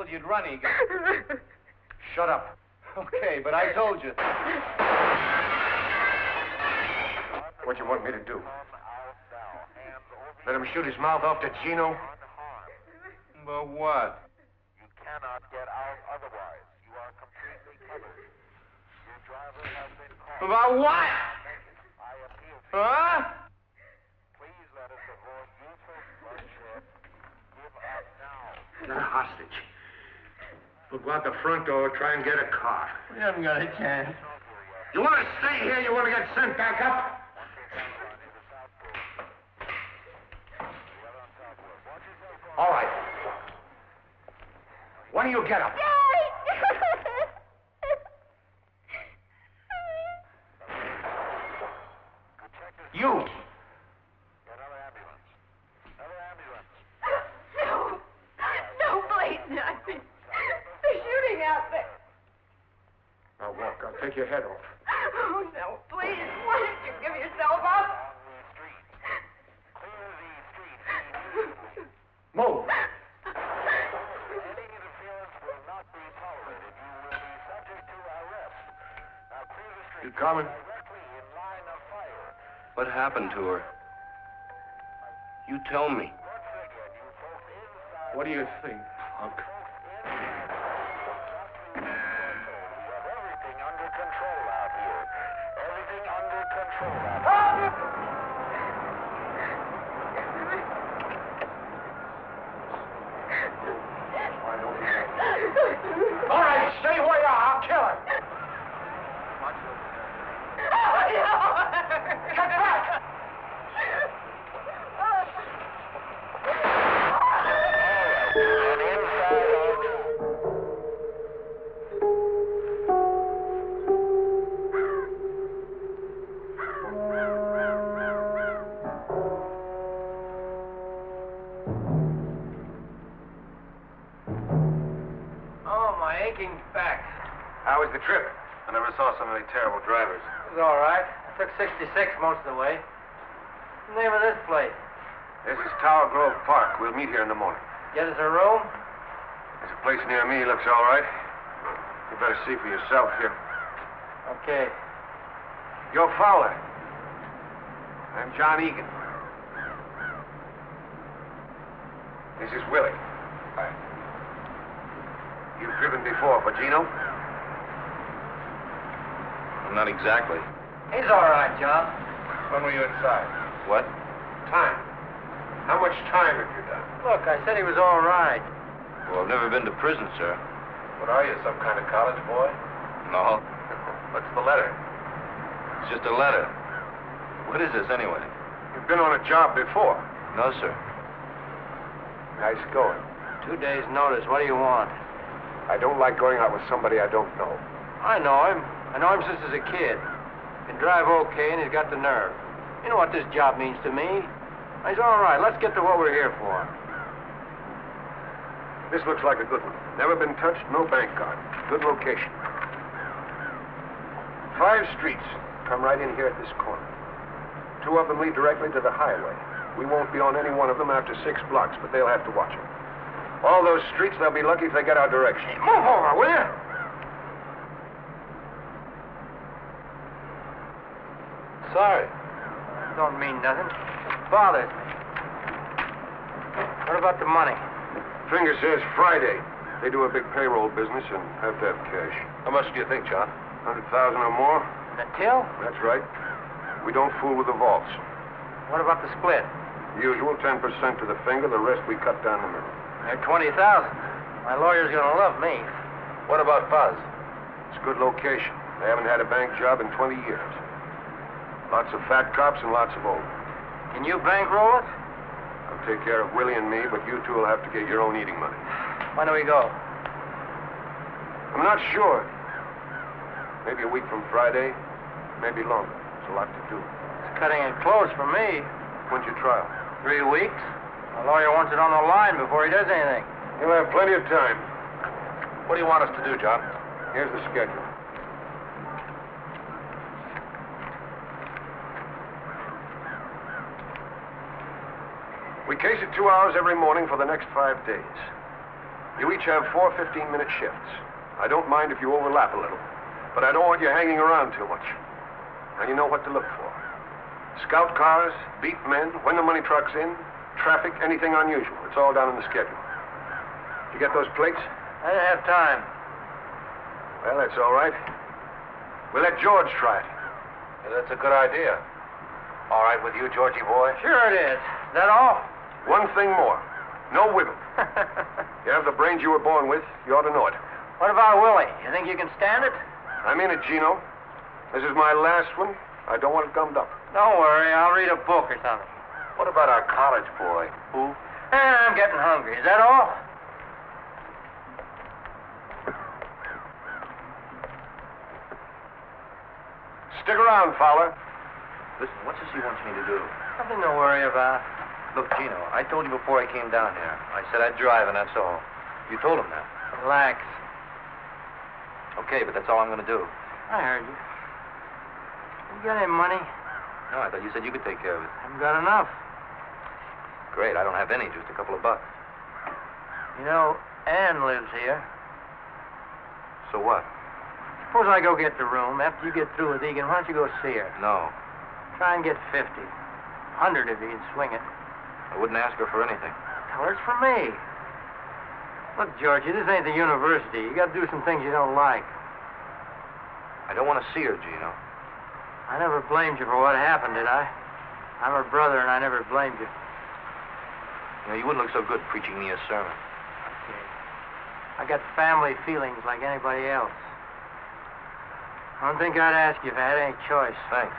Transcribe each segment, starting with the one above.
told you you'd run, Egan. Shut up. Okay, but I told you. What you want me to do? Let him shoot his mouth off to Gino? But what? You cannot get out otherwise. You are completely covered. Your driver has been caught. About what? I appeal to you. Huh? Please let us avoid useless bloodshed. Give up now. You're a hostage. We'll go out the front door, try and get a car. We haven't got a chance. You want to stay here? You want to get sent back up? All right. When do you get up? You. Another ambulance. Another ambulance. No. No, please, not. They're shooting out there. Now walk. I'll take your head off. Oh, no, please. Why did you give yourself up? Clear the street. Move. Any interference will not be tolerated. You will be subject to arrest. Now clear the street. You coming? Directly in line of fire. What happened to her? You tell me. Once again, you folks inside. What do you think, punk? Everything under control out here. Everything under control out here. All right, stay where you are. I'll kill her. Get back! And inside. Oh, my aching back. How was the trip? I never saw so many terrible drivers. It was all right. Took 66 most of the way. What's the name of this place? This is Tower Grove Park. We'll meet here in the morning. Get us a room? There's a place near me. Looks all right. You better see for yourself here. Okay. You're Fowler. I'm John Egan. This is Willie. Hi. You've driven before for Gino? Not exactly. He's all right, John. When were you inside? What? Time. How much time have you done? Look, I said he was all right. Well, I've never been to prison, sir. What are you, some kind of college boy? No. What's the letter? It's just a letter. What is this, anyway? You've been on a job before. No, sir. Nice going. 2 days' notice. What do you want? I don't like going out with somebody I don't know. I know him. I know him since he was a kid. Can drive okay, and he's got the nerve. You know what this job means to me. He's all right. Let's get to what we're here for. This looks like a good one. Never been touched, no bank card. Good location. 5 streets. Come right in here at this corner. 2 of them lead directly to the highway. We won't be on any one of them after 6 blocks, but they'll have to watch it. All those streets, they'll be lucky if they get our direction. Move over, will you? Sorry. Don't mean nothing. Just bothers me. What about the money? Finger says Friday. They do a big payroll business and have to have cash. How much do you think, John? 100,000 or more? The till? That's right. We don't fool with the vaults. What about the split? Usual 10% to the finger, the rest we cut down the middle. They're 20,000. My lawyer's gonna love me. What about Fuzz? It's a good location. They haven't had a bank job in 20 years. Lots of fat cops and lots of old. Can you bankroll it? I'll take care of Willie and me, but you two will have to get your own eating money. When do we go? I'm not sure. Maybe a week from Friday, maybe longer. There's a lot to do. It's cutting it close for me. When's your trial? 3 weeks. My lawyer wants it on the line before he does anything. You'll have plenty of time. What do you want us to do, John? Here's the schedule. We case it 2 hours every morning for the next 5 days. You each have 4 15-minute shifts. I don't mind if you overlap a little, but I don't want you hanging around too much. And you know what to look for. Scout cars, beat men, when the money truck's in, traffic, anything unusual. It's all down in the schedule. You get those plates? I didn't have time. Well, that's all right. We'll let George try it. Yeah, that's a good idea. All right with you, Georgie boy? Sure it is. Is that all? One thing more. No wiggle. You have the brains you were born with. You ought to know it. What about Willie? You think you can stand it? I mean it, Gino. This is my last one. I don't want it gummed up. Don't worry. I'll read a book or something. What about our college boy? Who? I'm getting hungry. Is that all? Stick around, Fowler. Listen, what's this he wants me to do? Nothing to worry about. Look, Gino, I told you before I came down here. I said I'd drive, and that's all. You told him that. Relax. Okay, but that's all I'm going to do. I heard you. You got any money? No, I thought you said you could take care of it. Haven't got enough. Great, I don't have any, just a couple of bucks. You know, Ann lives here. So what? Suppose I go get the room. After you get through with Egan, why don't you go see her? No, Try and get 50. 100 if you can swing it. I wouldn't ask her for anything. Tell her it's for me. Look, Georgie, this ain't the university. You got to do some things you don't like. I don't want to see her, Gino. I never blamed you for what happened, did I? I'm her brother, and I never blamed you. You know, you wouldn't look so good preaching me a sermon. Okay. I got family feelings like anybody else. I don't think I'd ask you if I had any choice. Thanks.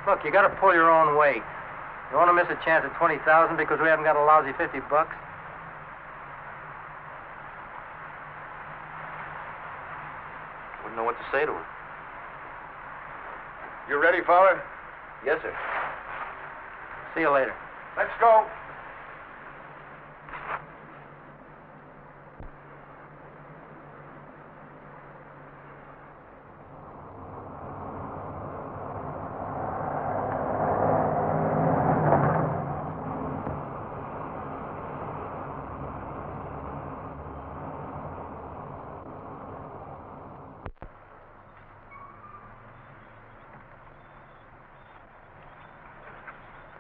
Look, you got to pull your own weight. You want to miss a chance at 20,000 because we haven't got a lousy 50 bucks? Wouldn't know what to say to her. You ready, Fowler? Yes, sir. See you later. Let's go.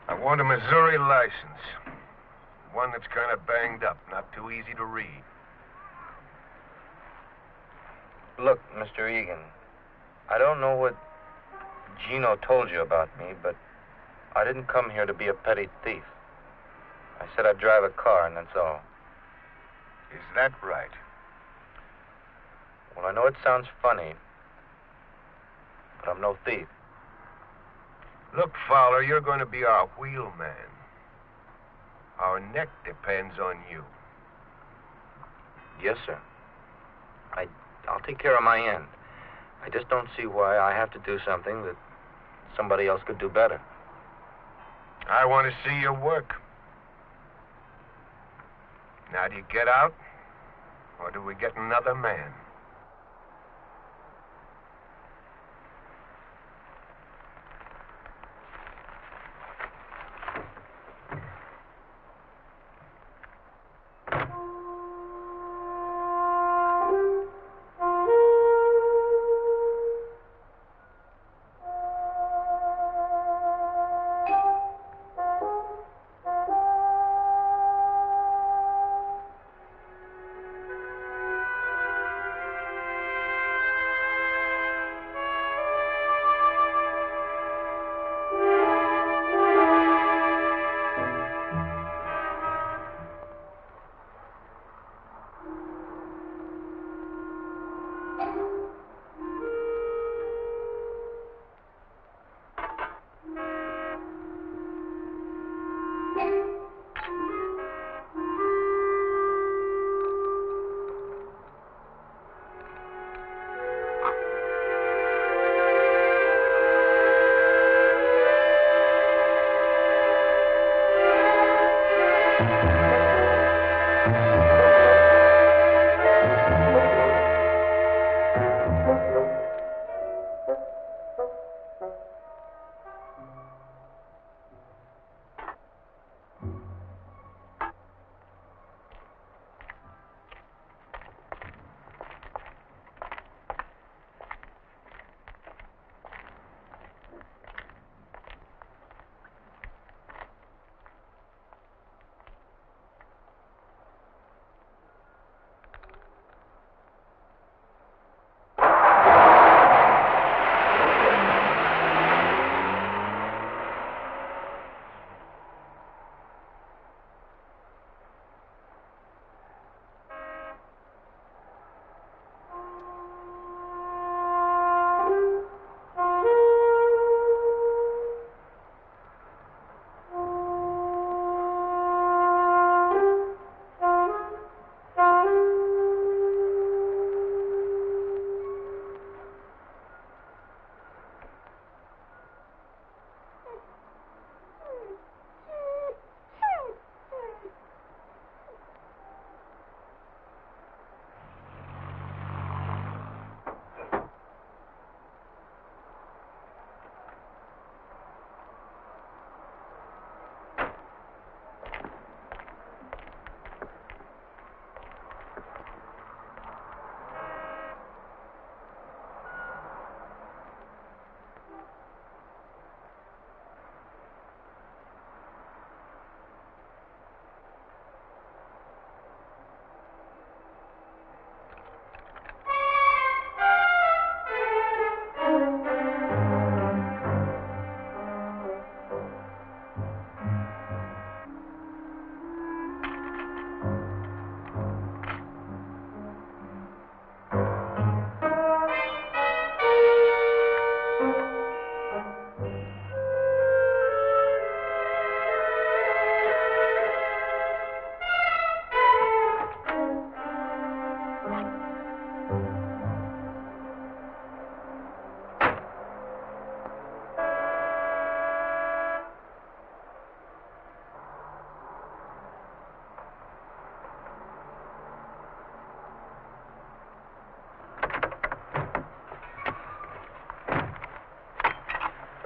I want a Missouri license. One that's kind of banged up, not too easy to read. Look, Mr. Egan, I don't know what Gino told you about me, but I didn't come here to be a petty thief. I said I'd drive a car, and that's all. Is that right? Well, I know it sounds funny, but I'm no thief. Look, Fowler, you're going to be our wheelman. Our neck depends on you. Yes, sir. I'll take care of my end. I just don't see why I have to do something that somebody else could do better. I want to see your work. Now, do you get out, or do we get another man?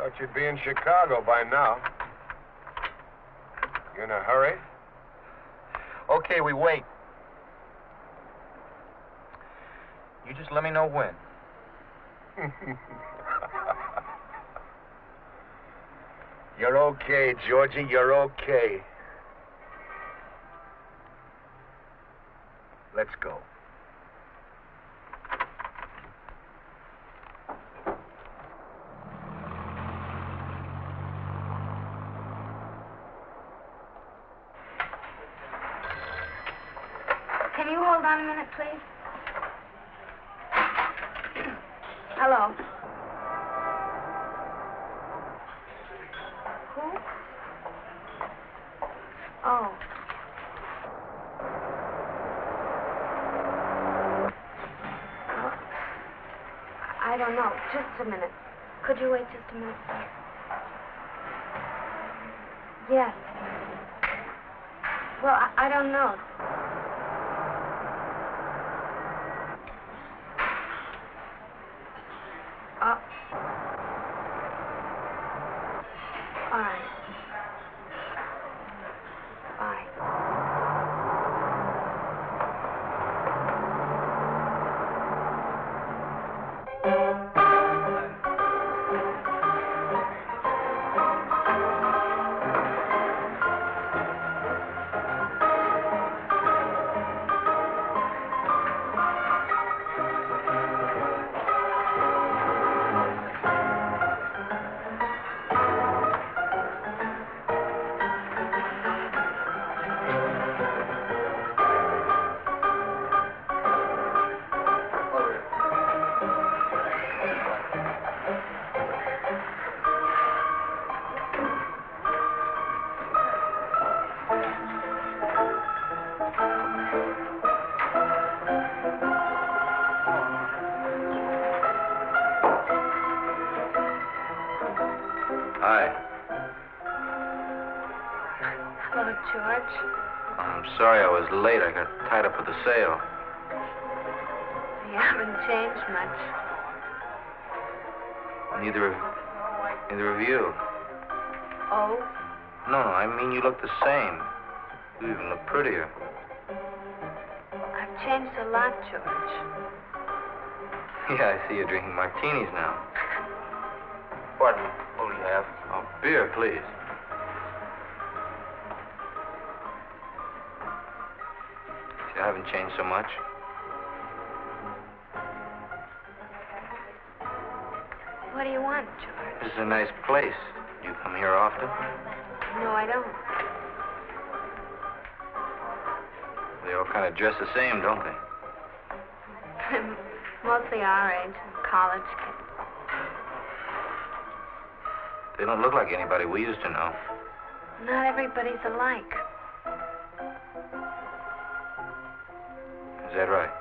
Thought you'd be in Chicago by now. You in a hurry? Okay, we wait. You just let me know when. You're okay, Georgie. You're okay. Let's go. Can you hold on a minute, please? Hello. Who? Oh. I don't know. Just a minute. Could you wait just a minute, please? Yes. Well, I don't know. All right. Bye. Hi. Hello, George. I'm sorry I was late. I got tied up with the sale. You haven't changed much. Neither of you. Oh? No, I mean you look the same. You even look prettier. I've changed a lot, George. Yeah, I see you're drinking martinis now. What will you have? Oh, beer, please. See, I haven't changed so much. What do you want, George? This is a nice place. Do you come here often? No, I don't. They all kind of dress the same, don't they? Mostly our age, college kids. They don't look like anybody we used to know. Not everybody's alike. Is that right?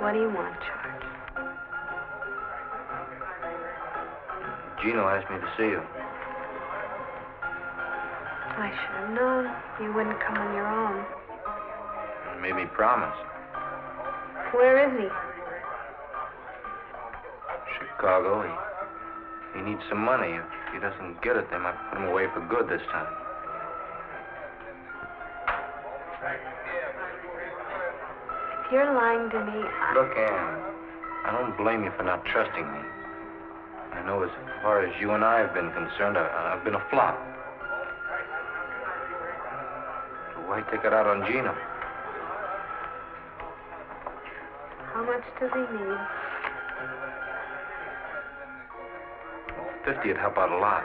What do you want, George? Gino asked me to see you. I should have known you wouldn't come on your own. He made me promise. Where is he? Chicago. He needs some money. If he doesn't get it, they might put him away for good this time. If you're lying to me, Look, Ann, I don't blame you for not trusting me. I know as far as you and I have been concerned, I've been a flop. So why take it out on Gino? how much does he need? 50 would help out a lot.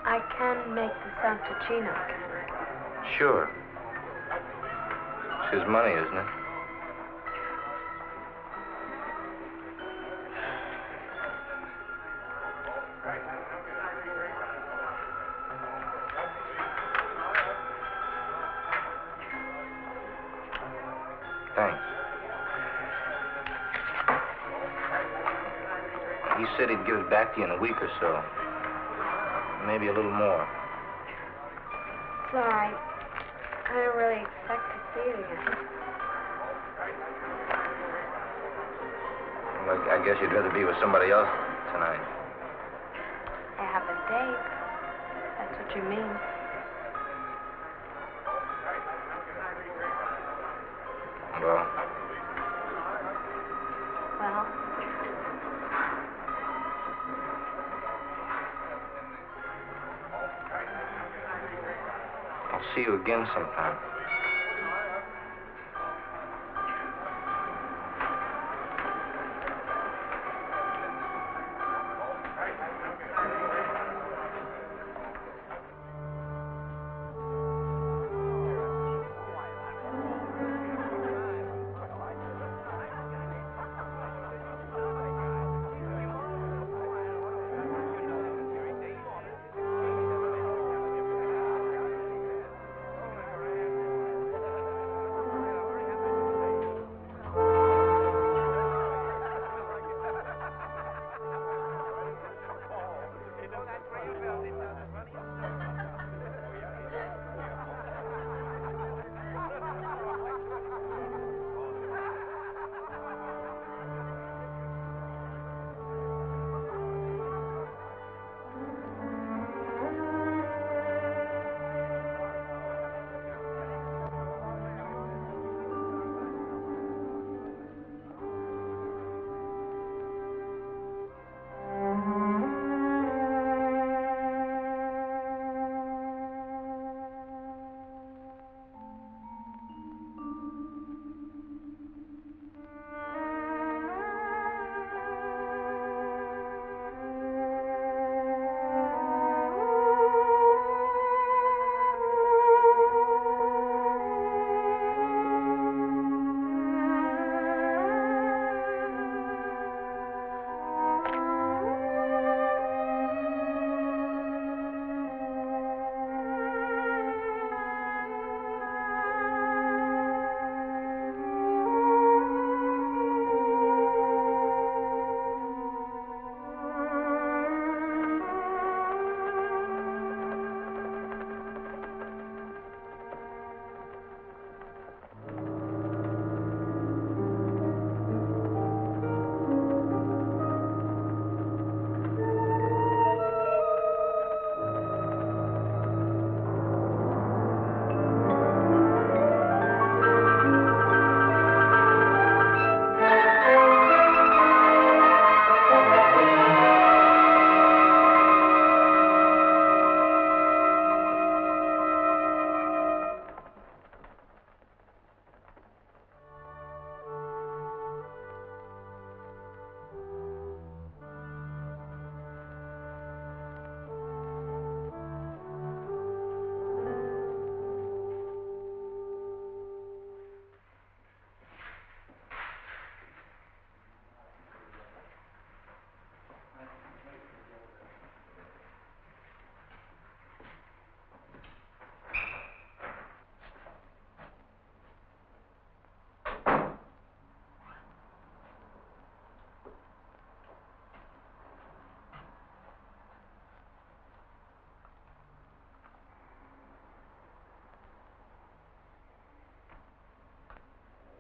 I can make this out to Gino, can I? Sure. It's his money, isn't it? Thanks. He said he'd give it back to you in a week or so. maybe a little more. It's all right. I don't really expect to see it again. Well, I guess you'd rather be with somebody else tonight. I have a date. That's what you mean. Well? Well? I'll see you again sometime.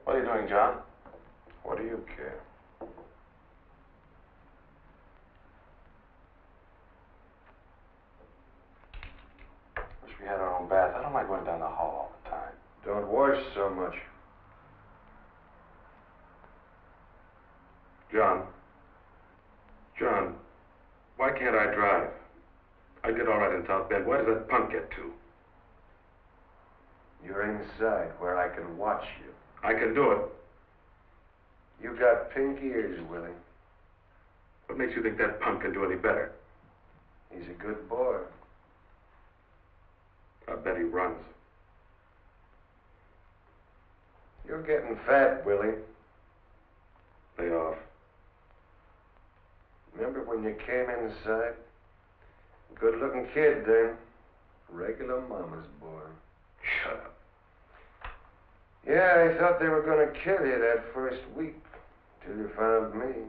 What are you doing, John? What do you care? Wish we had our own bath. I don't like going down the hall all the time. Don't wash so much. John, why can't I drive? I did all right in South Bend. Where does that punk get to? You're inside where I can watch you. I can do it. You got pink ears, Willie. What makes you think that punk can do any better? He's a good boy. I bet he runs. You're getting fat, Willie. Lay off. Remember when you came inside? Good-looking kid then. Regular mama's boy. Shut up. Yeah, I thought they were going to kill you that first week, till you found me.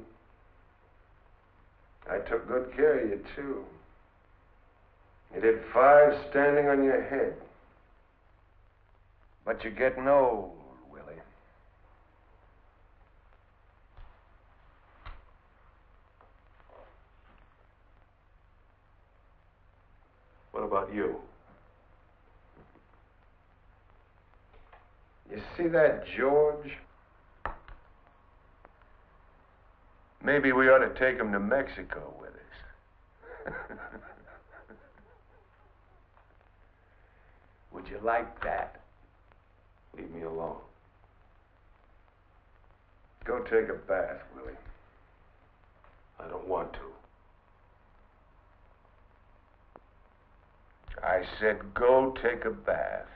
I took good care of you, too. You did 5 standing on your head. But you're getting old, Willie. What about you? You see that George? Maybe we ought to take him to Mexico with us. Would you like that? Leave me alone. Go take a bath, Willie. I don't want to. I said go take a bath.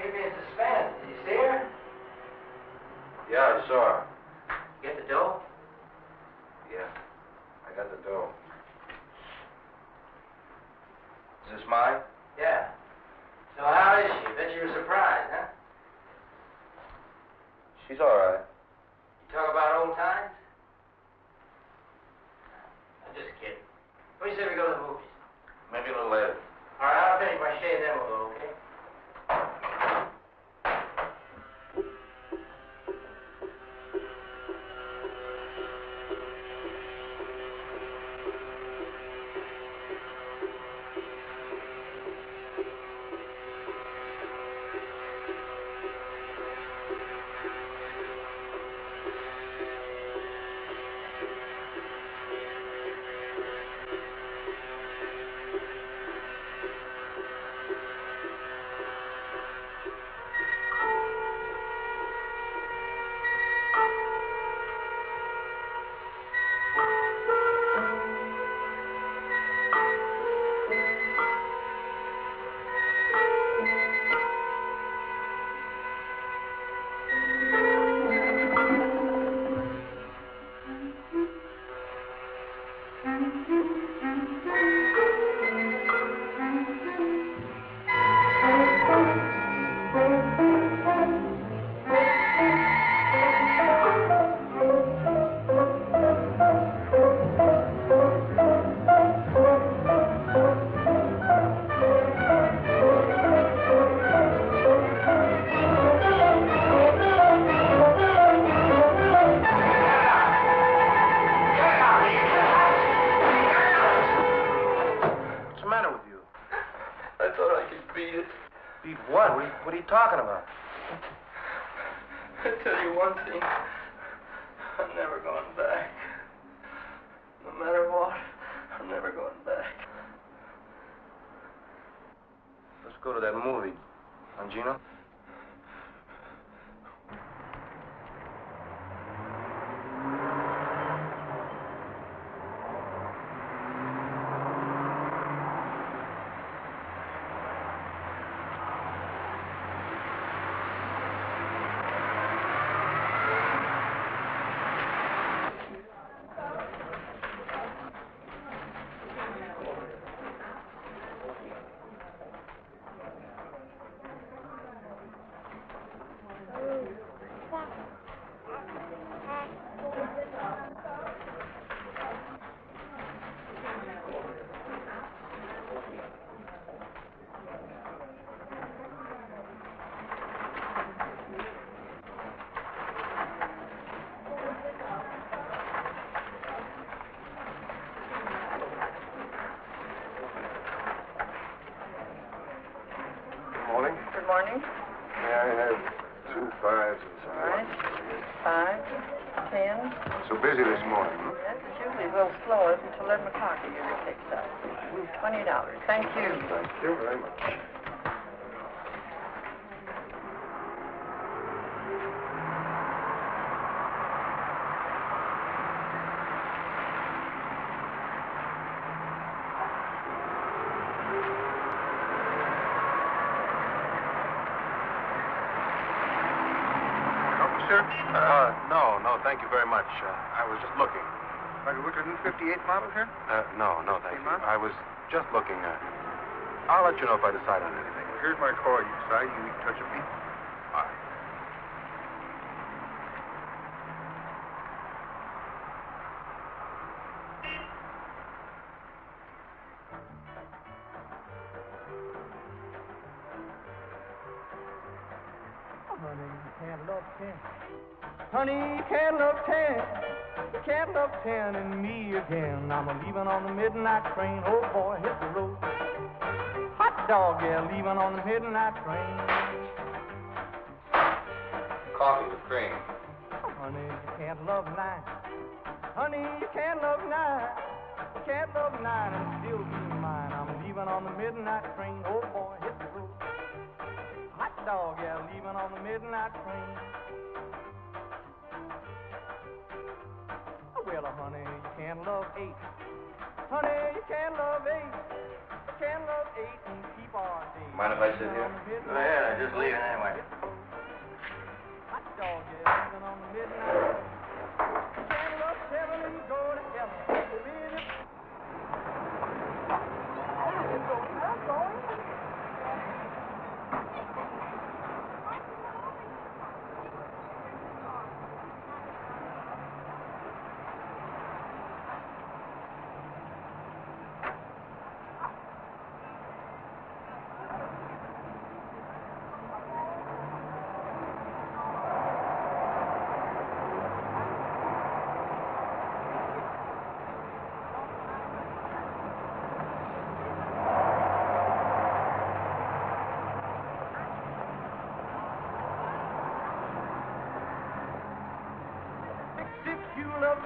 Keep me in suspense. Did you see her? Yeah, I saw her. Get the dough? Yeah, I got the dough. Is this mine? Yeah. So how is she? Bet you were surprised, huh? She's all right. You talk about old times? I'm just kidding. What do you say we go to the movies? Maybe a little later. All right, I'll finish my shave, then we'll go, okay? Beat what? What are you talking about? I tell you one thing, I'm never going back. No matter what, I'm never going back. Let's go to that movie. Huh, Gino? Good morning. May I have 2 5s and some All right. 5, 10. So busy this morning, huh? Yes, it's usually a little slower until 11 o'clock it usually picks up. $20. Thank you. Thank you very much. sir? No, thank you very much. I was just looking. Are you looking at 58 model here? No, thank you. Ma'am? I was just looking. I'll let you know if I decide on anything. Here's my card. You decide you need to touch a beat. All right. Honey, you can't love 10. You can't love 10 and me again. I'm leaving on the midnight train. Oh, boy, hit the road. Hot dog, yeah, leaving on the midnight train. Coffee with cream. Honey, you can't love 9. Honey, you can't love 9. You can't love 9 and still be mine. I'm leaving on the midnight train. Oh, boy, hit the road. Hot dog, yeah, leaving on the midnight train. Well, honey, you can't love 8. Honey, you can't love 8. You can't love 8 and keep our day. Mind if I sit here? Go ahead, I'm just leaving anyway. Hot dog, yeah, leaving on the midnight. You can't love 7 and go to heaven.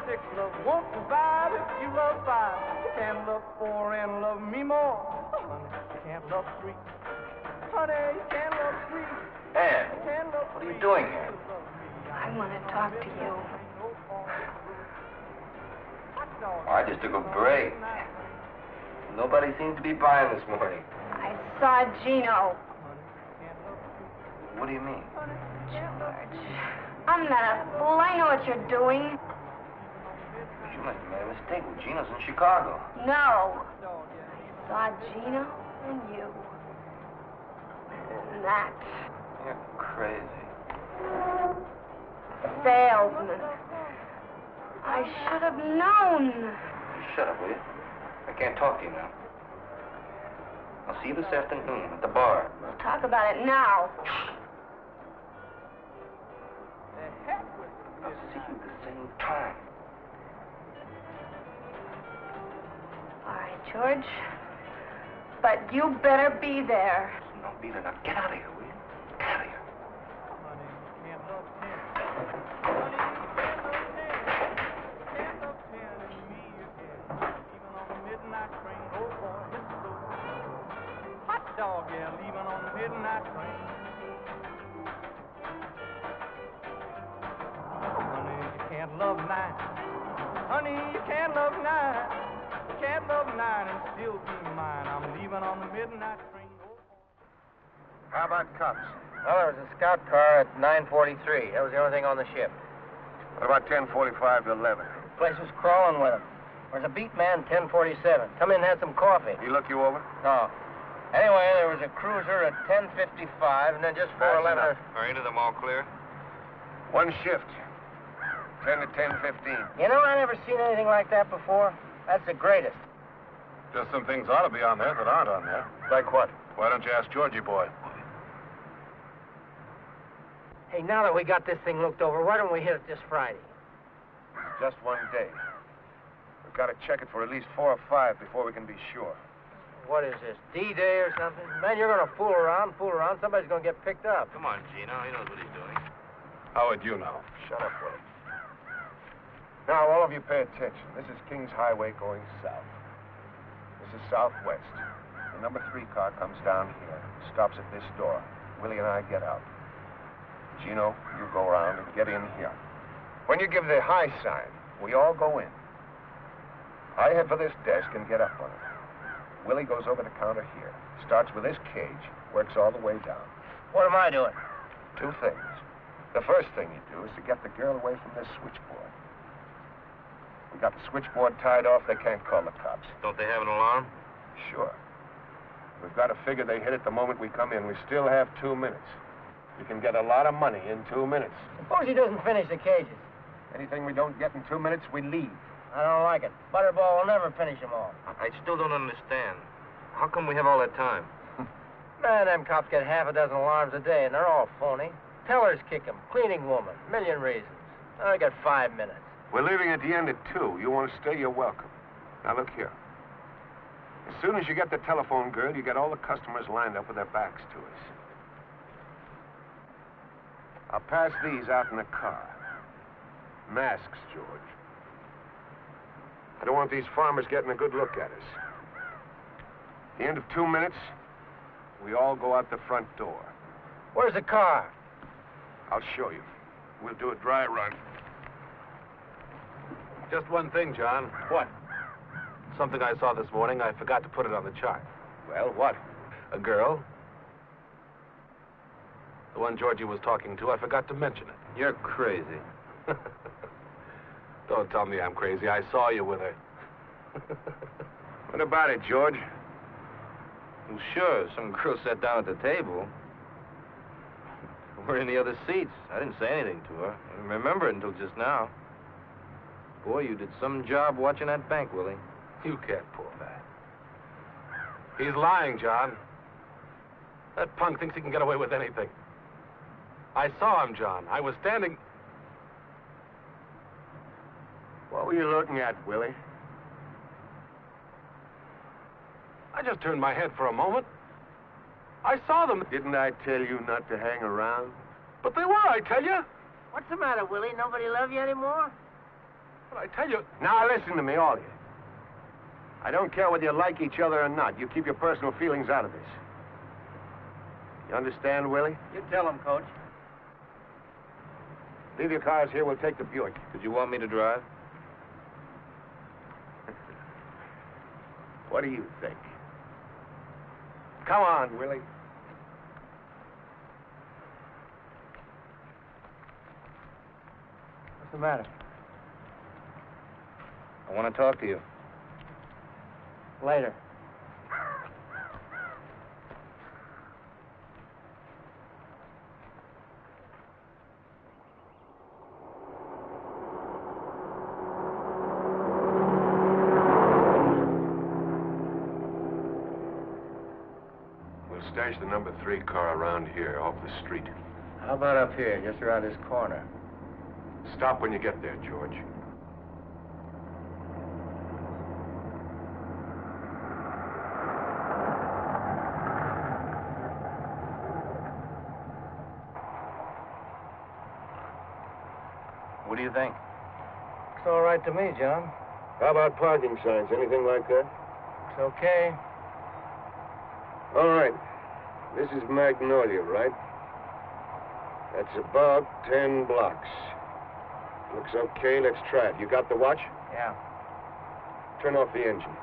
Six love won't survive if you love 5. You can't love 4 and love me more. Honey, you can't love 3. Honey, you can't love 3. Ann, You can't love what are you 3. doing here? I want to talk to you. I just took a break. Nobody seems to be buying this morning. I saw Gino. What do you mean? George, I'm not a fool. I know what you're doing. You must have made a mistake. Well, Gino's in Chicago. No. I saw Gino and you. And that. You're crazy. Salesman. I should have known. Shut up, will you? I can't talk to you now. I'll see you this afternoon at the bar. We'll talk about it now. I'll see you the same time. All right, George. But you better be there. No, be there. Now get out of here, will you? Get out of here. Dog, yeah, leaving on the midnight train. Honey, you can't love 9. Honey, you can't love 9. You can't love 9 and still be mine. I'm leaving on the midnight train. How about cops? Well, there was a scout car at 9:43. That was the only thing on the ship. What about 10:45 to 11? The place was crawling with them. There's a beat man 10:47. Come in and have some coffee. He look you over? No. Anyway, there was a cruiser at 10:55, and then just 4:11. Are any of them all clear? One shift. 10 to 10:15. You know, I never seen anything like that before. That's the greatest. Just some things ought to be on there that aren't on there. Like what? Why don't you ask Georgie boy? Hey, now that we got this thing looked over, why don't we hit it this Friday? Just one day. We've got to check it for at least 4 or 5 before we can be sure. What is this, D-Day or something? Man, you're going to fool around. Somebody's going to get picked up. Come on, Gino. He knows what he's doing. How would you know? Shut up, Willie. Now, all of you pay attention. This is Kings Highway going south. This is southwest. The number 3 car comes down here, stops at this door. Willie and I get out. Gino, you go around and get in here. When you give the high sign, we all go in. I head for this desk and get up on it. Willie goes over the counter here, starts with this cage, works all the way down. What am I doing? 2 things. The first thing you do is to get the girl away from this switchboard. We got the switchboard tied off. They can't call the cops. Don't they have an alarm? Sure. We've got to figure they hit it the moment we come in. We still have 2 minutes. You can get a lot of money in 2 minutes. Suppose he doesn't finish the cages. Anything we don't get in 2 minutes, we leave. I don't like it. Butterball will never finish them all. I still don't understand. How come we have all that time? Man, them cops get half a dozen alarms a day, and they're all phony. Tellers kick 'em, cleaning woman, million reasons. I got 5 minutes. We're leaving at the end at 2. You want to stay, you're welcome. Now, look here. As soon as you get the telephone girl, you get all the customers lined up with their backs to us. I'll pass these out in the car. Masks, George. I don't want these farmers getting a good look at us. At the end of 2 minutes, we all go out the front door. Where's the car? I'll show you. We'll do a dry run. Just one thing, John. What? Something I saw this morning. I forgot to put it on the chart. Well, what? A girl. The one Georgie was talking to. I forgot to mention it. You're crazy. Don't tell me I'm crazy. I saw you with her. What about it, George? Well, sure, some girl sat down at the table. We're in the other seats. I didn't say anything to her. I didn't remember it until just now. Boy, you did some job watching that bank, Willie. You can't pull that. He's lying, John. That punk thinks he can get away with anything. I saw him, John. I was standing... What were you looking at, Willie? I just turned my head for a moment. I saw them. Didn't I tell you not to hang around? But they were, I tell you. What's the matter, Willie? Nobody love you anymore? But I tell you... Now, listen to me, all of you. I don't care whether you like each other or not. You keep your personal feelings out of this. You understand, Willie? You tell him, Coach. Leave your cars here. We'll take the Buick. Did you want me to drive? What do you think? Come on, Willie. What's the matter? I want to talk to you. Later. We'll stash the number 3 car around here, off the street. How about up here, just around this corner? Stop when you get there, George. What do you think? It's all right to me, John. How about parking signs? Anything like that? It's okay. All right. This is Magnolia, right? That's about 10 blocks. Looks okay. Let's try it. You got the watch? Yeah. Turn off the engine.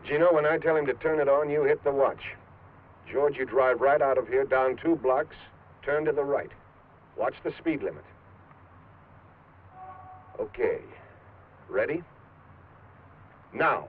Gino, when I tell him to turn it on, you hit the watch. George, you drive right out of here, down 2 blocks, turn to the right. Watch the speed limit. Okay. Ready? Now.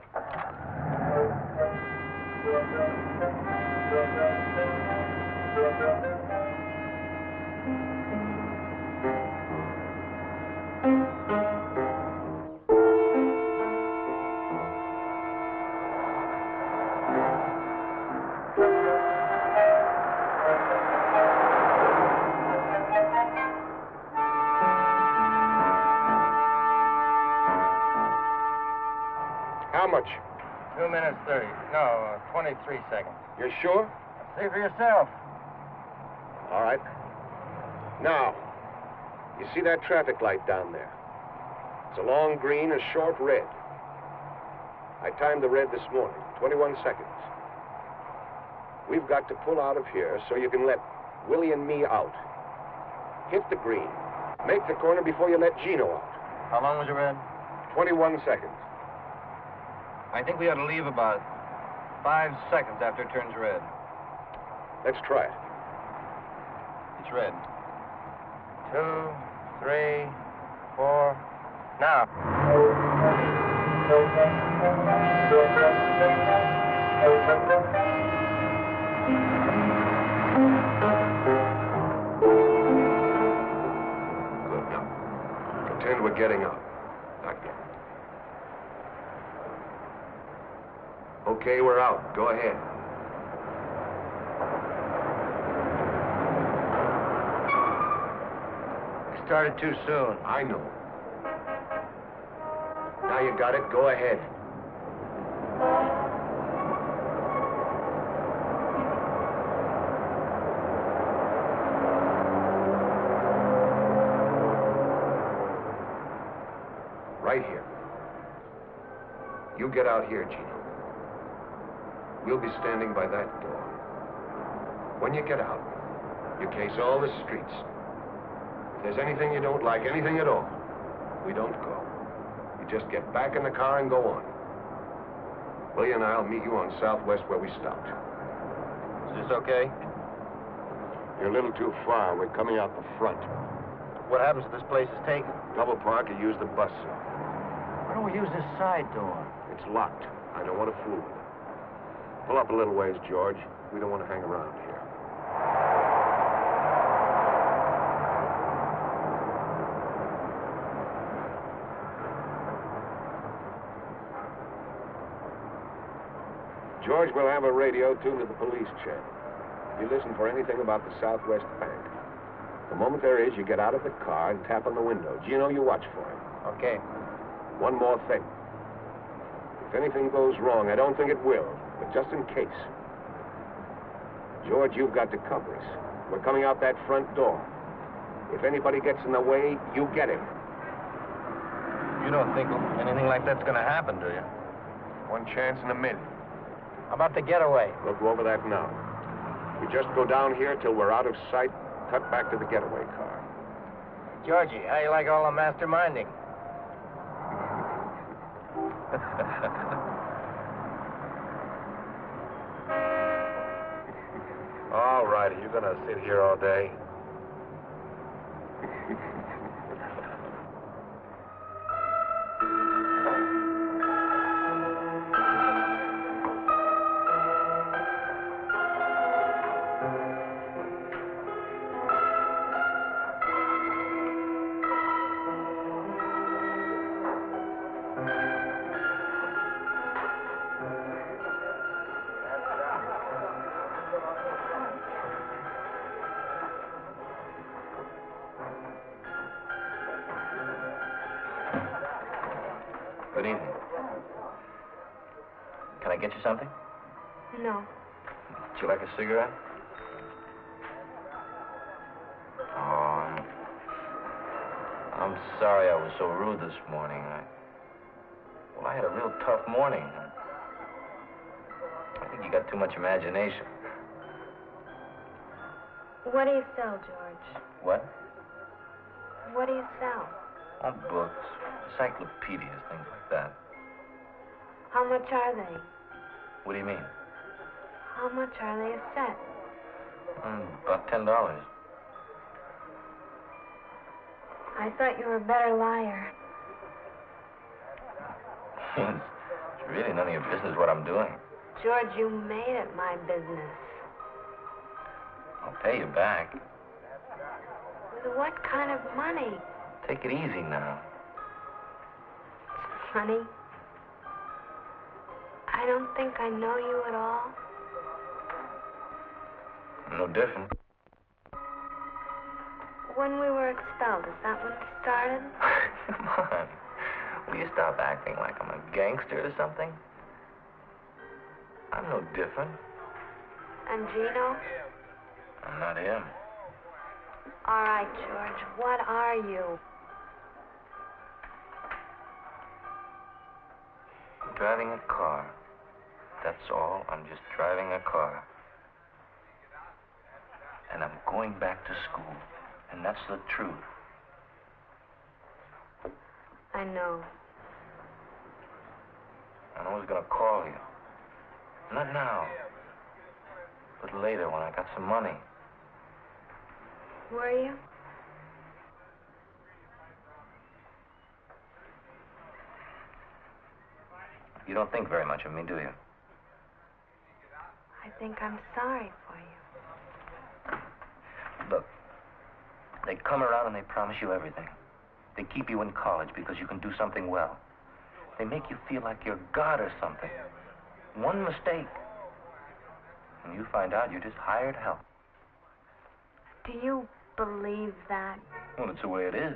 How much? 2 minutes 30. No, 23 seconds. You're sure? See for yourself. All right. Now, you see that traffic light down there? It's a long green, a short red. I timed the red this morning, 21 seconds. We've got to pull out of here so you can let Willie and me out. Hit the green. Make the corner before you let Gino out. How long was the red? 21 seconds. I think we ought to leave about 5 seconds after it turns red. Let's try it. It's red. 2, 3, 4. Now. Good. Now, pretend we're getting out. Not yet. Okay, we're out. Go ahead. Started too soon. I know. Now you got it. Go ahead. Right here. You get out here, Gino. We'll be standing by that door. When you get out, you case all the streets. If there's anything you don't like, anything at all, we don't go. You just get back in the car and go on. Willie and I'll meet you on Southwest where we stopped. Is this okay? You're a little too far. We're coming out the front. What happens if this place is taken? Double park or use the bus. Why don't we use this side door? It's locked. I don't want to fool with it. Pull up a little ways, George. We don't want to hang around here. George will have a radio tuned to the police channel. You listen for anything about the Southwest Bank. The moment there is, you get out of the car and tap on the window. Gino, you watch for him. Okay. One more thing. If anything goes wrong, I don't think it will, but just in case. George, you've got the compass. We're coming out that front door. If anybody gets in the way, you get him. You don't think anything like that's going to happen, do you? One chance in a million. How about the getaway? We'll go over that now. We just go down here till we're out of sight, cut back to the getaway car. Georgie, how you like all the masterminding? All righty, you're going to sit here all day? Good evening. Can I get you something? No. Would you like a cigarette? Oh, I'm sorry I was so rude this morning. I had a real tough morning. I think you got too much imagination. What do you sell, George? What? What do you sell? Oh, books, encyclopedias, things like that. How much are they? What do you mean? How much are they a set? About $10. I thought you were a better liar. It's really none of your business what I'm doing. George, you made it my business. I'll pay you back. With what kind of money? Take it easy now. Funny. I don't think I know you at all. No different. When we were expelled, is that when it started? Come on. Will you stop acting like I'm a gangster or something? I'm no different. And Gino? I'm not him. All right, George, what are you? I'm driving a car. That's all. I'm just driving a car. And I'm going back to school. And that's the truth. I know. I was going to call you. Not now. But later when I got some money. Were you? You don't think very much of me, do you? I think I'm sorry for you. Look, they come around and they promise you everything. They keep you in college because you can do something well. They make you feel like you're God or something. One mistake, and you find out you're just hired help. Do you believe that? Well, it's the way it is.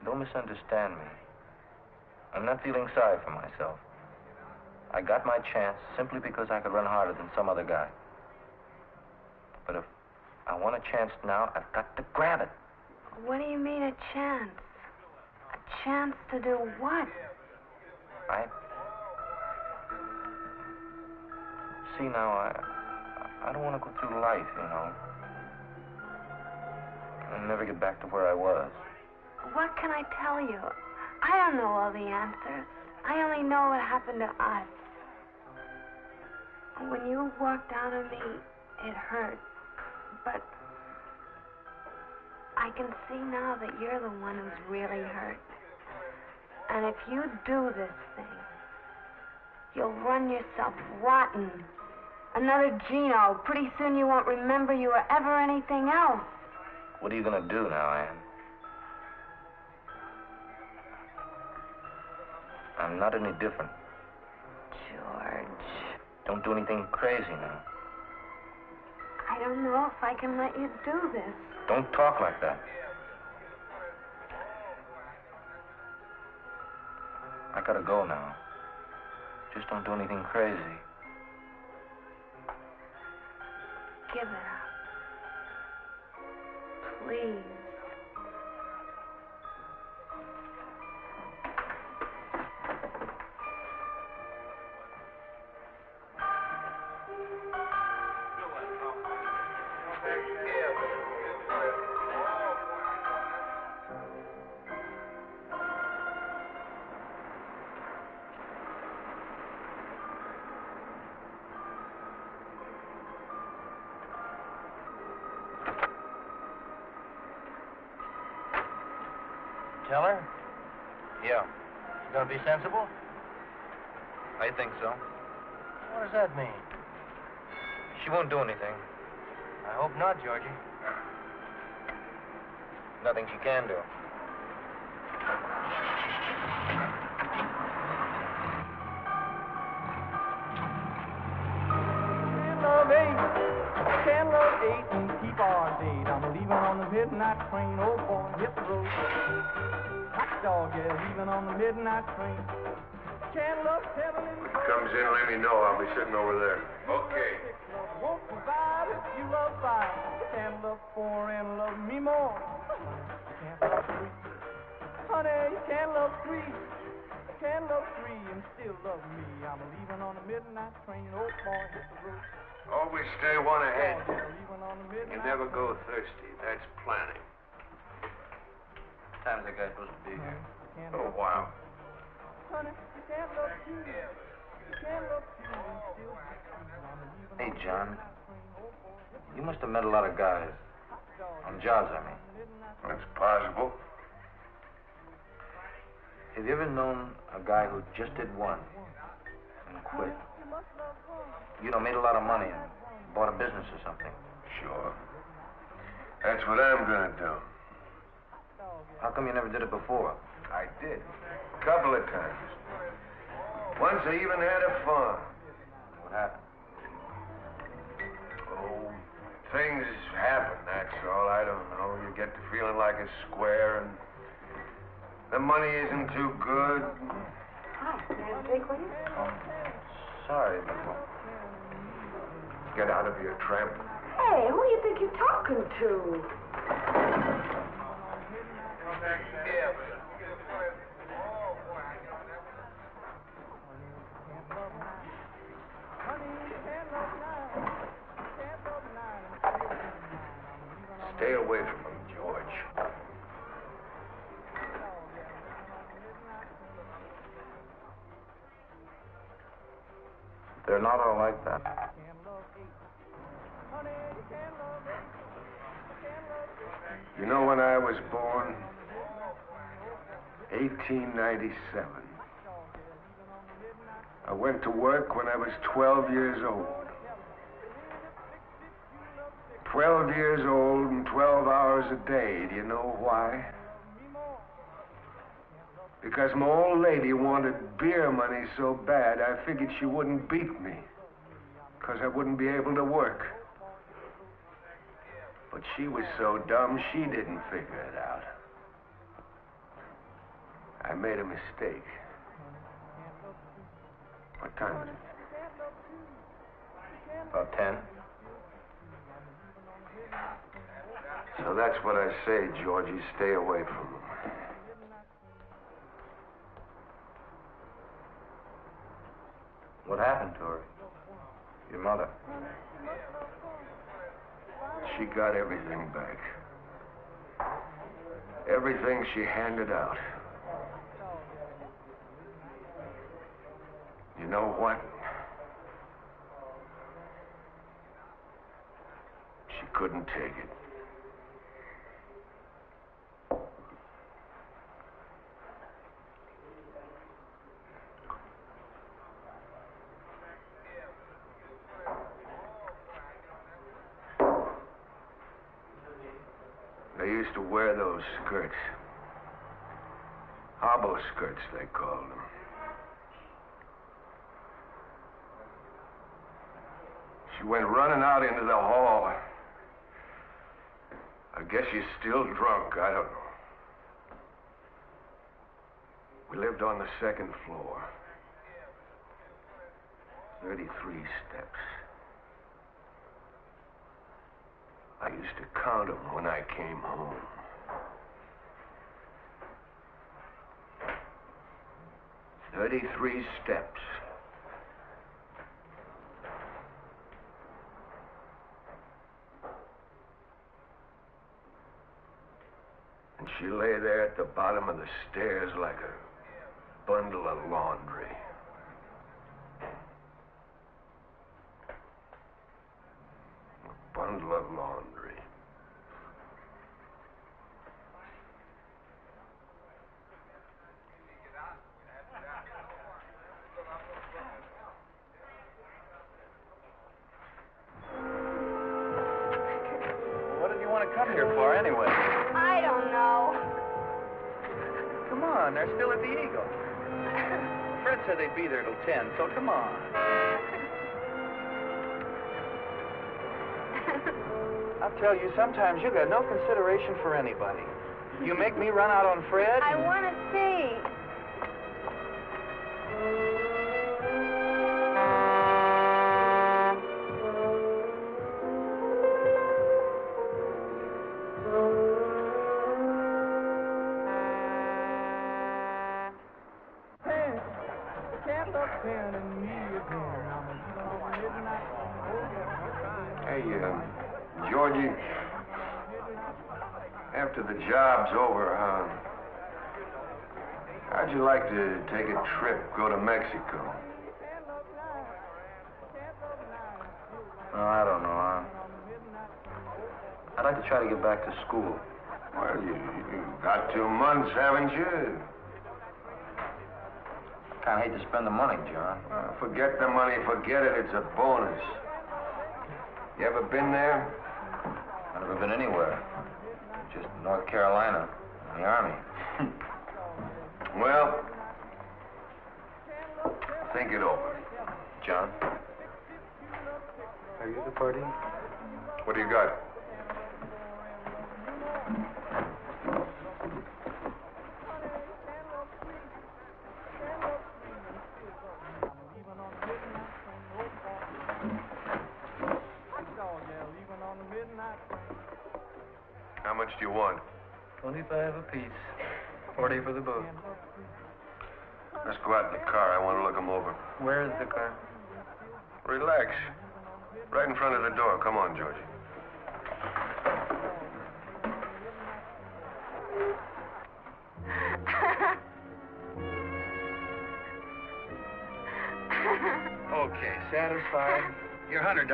Don't misunderstand me. I'm not feeling sorry for myself. I got my chance simply because I could run harder than some other guy. But if I want a chance now, I've got to grab it. What do you mean a chance? A chance to do what? See, now, I don't want to go through life, you know, and never get back to where I was. What can I tell you? I don't know all the answers. I only know what happened to us. When you walked out on me, it hurt. But I can see now that you're the one who's really hurt. And if you do this thing, you'll run yourself rotten. Another Gino. Pretty soon you won't remember you were ever anything else. What are you going to do now, Ann? I'm not any different. George. Don't do anything crazy now. I don't know if I can let you do this. Don't talk like that. I gotta go now. Just don't do anything crazy. Give it up. Please. Tell her? Yeah, She's gonna be sensible? I think so. What does that mean? She won't do anything. I hope not, Georgie. Nothing she can do. Can't love eight and keep our date. I'm leaving on the midnight train. Oh boy, hit the road. Hot dog, yeah, leaving on the midnight train. Can't love seven and Comes in, let me know. I'll be sitting over there. Okay. won't provide if you love five. Can't love four and love me more. Can't love three. Honey, you can't love three. Can't love three and still love me. I'm leaving on the midnight train. Oh boy, hit the road. Always stay one ahead. Leaving on the midnight You never go thirsty. That's planning. What time is that guy supposed to be here? Can't Oh, love wow. honey, you can't love two. You can't love two and still be true. I'm leaving Hey, on the John. midnight train. Oh boy, hit the You must have met a lot of guys. On jobs, I mean. That's possible. Have you ever known a guy who just did one and quit? You know, made a lot of money and bought a business or something. Sure. That's what I'm gonna do. How come you never did it before? I did. Couple of times. Once I even had a farm. What happened? Oh, things happen, that's all. I don't know. You get to feeling like a square and the money isn't too good. Hi, can I have a drink with you? Sorry, but Get out of here, tramp. Hey, who do you think you're talking to? Stay away from him, George. they're not all like that. Honey, you can't love eight. You can't You know when I was born? 1897. I went to work when I was 12 years old. 12 years old and 12 hours a day. Do you know why? Because my old lady wanted beer money so bad, I figured she wouldn't beat me. Because I wouldn't be able to work. But she was so dumb, she didn't figure it out. I made a mistake. What time is it? About 10. So that's what I say, Georgie. Stay away from them. What happened to her? Your mother? She got everything back. Everything she handed out. You know what? She couldn't take it. They used to wear those skirts. Hobo skirts, they called them. She went running out into the hall. I guess she's still drunk, I don't know. We lived on the second floor. 33 steps. I used to count them when I came home. 33 steps. And she lay there at the bottom of the stairs like a bundle of laundry. A bundle of laundry. What did you want to come here for, anyway? I don't know. Come on, they're still at the Eagle. Fred said they'd be there till 10, so come on. I'll tell you, sometimes you got no consideration for anybody. You make me run out on Fred. I want to see. Hey, Georgie, after the job's over, how'd you like to take a trip, go to Mexico? Oh, I don't know. I'd like to try to get back to school. Well, you got 2 months, haven't you? Kind of hate to spend the money, John. Forget the money, forget it, it's a bonus. You ever been there? I've never been anywhere. Just North Carolina, in the Army. Well, think it over. John? Are you the party? What do you got? How much do you want? 25 apiece. 40 for the boat. Let's go out in the car. I want to look them over. Where is the car? Relax. Right in front of the door. Come on, Georgie. Okay, satisfied? Your $100 is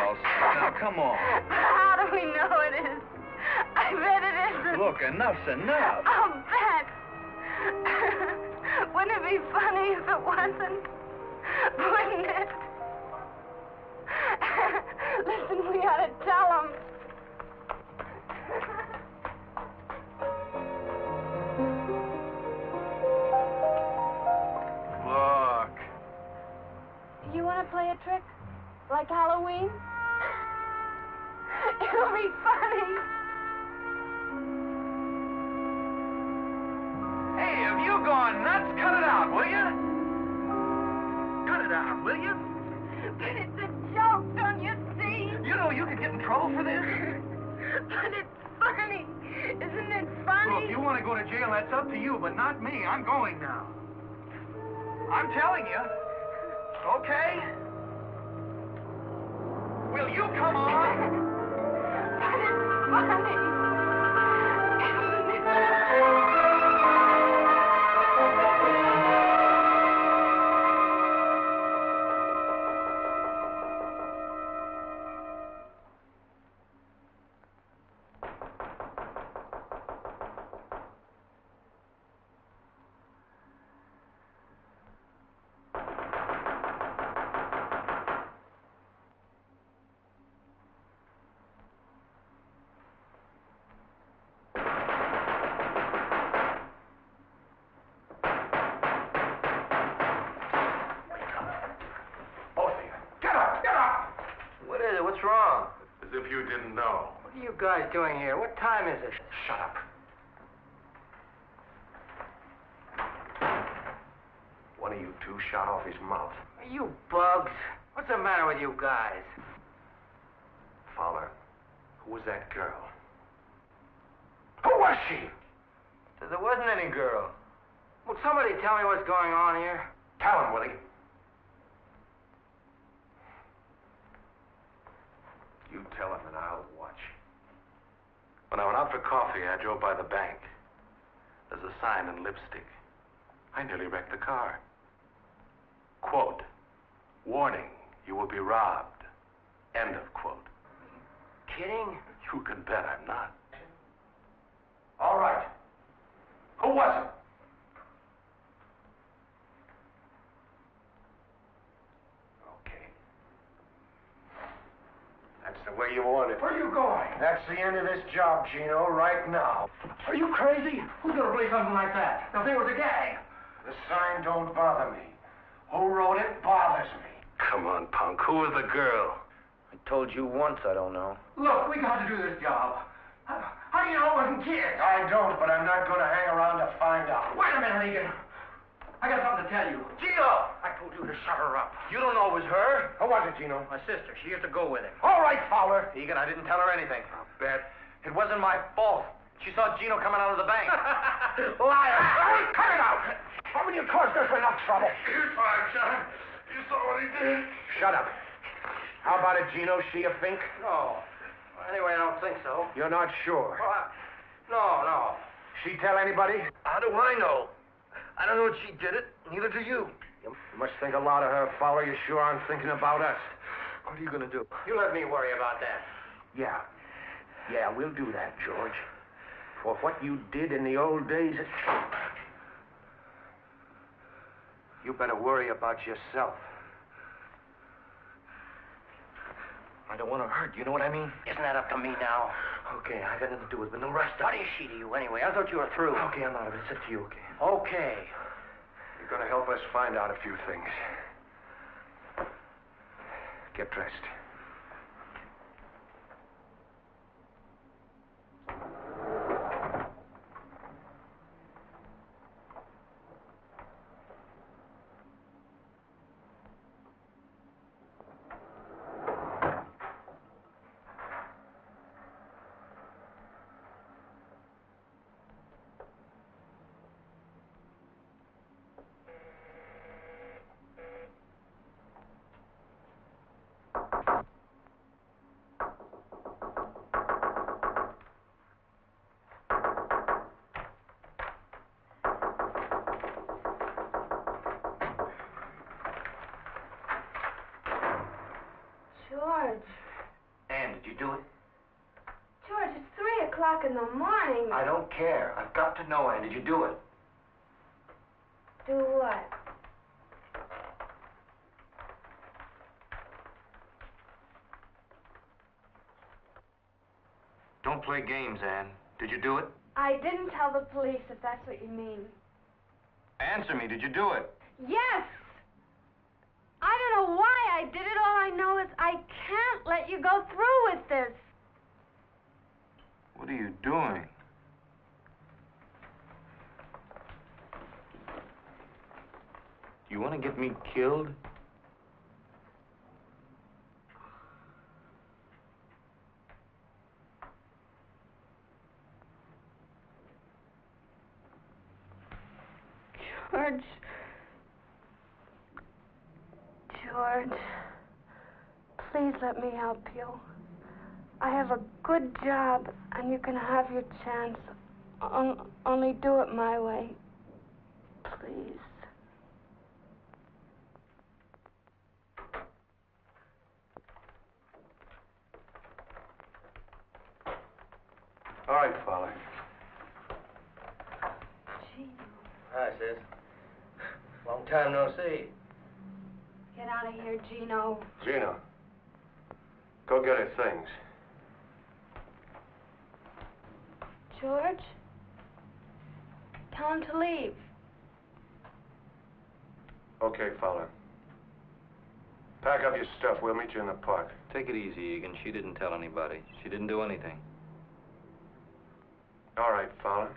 all set. Now, come on. How do we know it is? I bet it is. look, enough's enough. I'll bet. Wouldn't it be funny if it wasn't? Wouldn't it? Listen, we ought to tell him. Look. You want to play a trick? Like Halloween? It'll be funny. Hey, have you gone nuts? Cut it out, will you? Cut it out, will you? But it's a joke, don't you see? You know you could get in trouble for this. But it's funny. Isn't it funny? Well, if you want to go to jail, that's up to you, but not me. I'm going now. I'm telling you. Okay? Will you come on? But it's funny. Isn't it? What's wrong? As if you didn't know. What are you guys doing here? What time is it? Shut up. One of you two shot off his mouth. Are you bugs? What's the matter with you guys? Fowler, who was that girl? Who was she? There wasn't any girl. Will somebody tell me what's going on here? Tell him, Willie. You tell him and I'll watch. When I went out for coffee, I drove by the bank. There's a sign in lipstick. I nearly wrecked the car. Quote, warning, you will be robbed. End of quote. Kidding? You can bet I'm not. All right. Who was it? Okay. That's the way you want it. Where are you going? That's the end of this job, Gino, right now. Are you crazy? Who's gonna believe something like that? Now, if they was a gang. The sign don't bother me. Who wrote it bothers me. Come on, punk. Who was the girl? I told you once I don't know. Look, we got to do this job. How do you know it wasn't kids? I don't, but I'm not going to hang around to find out. Wait a minute, Egan. I got something to tell you. Gino! I told you to shut her up. You don't know it was her? Who was it, Gino? My sister. She used to go with him. All right, Fowler. Egan, I didn't tell her anything. I'll bet. It wasn't my fault. She saw Gino coming out of the bank. Liar! Cut it out! Haven't you caused us enough trouble? You're fine, John. You saw what he did. Shut up. How about it, Gino? She a fink? No. Anyway, I don't think so. You're not sure. Well, no. She tell anybody? How do I know? I don't know if she did it. Neither do you. You must think a lot of her, Fowler. You sure aren't thinking about us. What are you going to do? You let me worry about that. Yeah, we'll do that, George. For what you did in the old days, you better worry about yourself. I don't want to hurt. You know what I mean? Isn't that up to me now? Okay, I got nothing to do with it, but no rush. What is she to you anyway? I thought you were through. Okay, I'm out of it. It's up to you, okay? Okay. You're going to help us find out a few things. Get dressed. George. Ann, did you do it? George, it's 3 o'clock in the morning. I don't care. I've got to know, Ann. Did you do it? Do what? Don't play games, Ann. Did you do it? I didn't tell the police, if that's what you mean. Answer me. Did you do it? Yes! I don't know why I did it. All I know is I can't let you go through with this. What are you doing? You want to get me killed? George, please let me help you. I have a good job, and you can have your chance. Only do it my way. Please. All right, Fowler. Gino. Hi, sis. Long time no see. Get out of here, Gino. Gino, go get her things. George? Tell him to leave. Okay, Fowler. Pack up your stuff. We'll meet you in the park. Take it easy, Egan. She didn't tell anybody. She didn't do anything. All right, Fowler.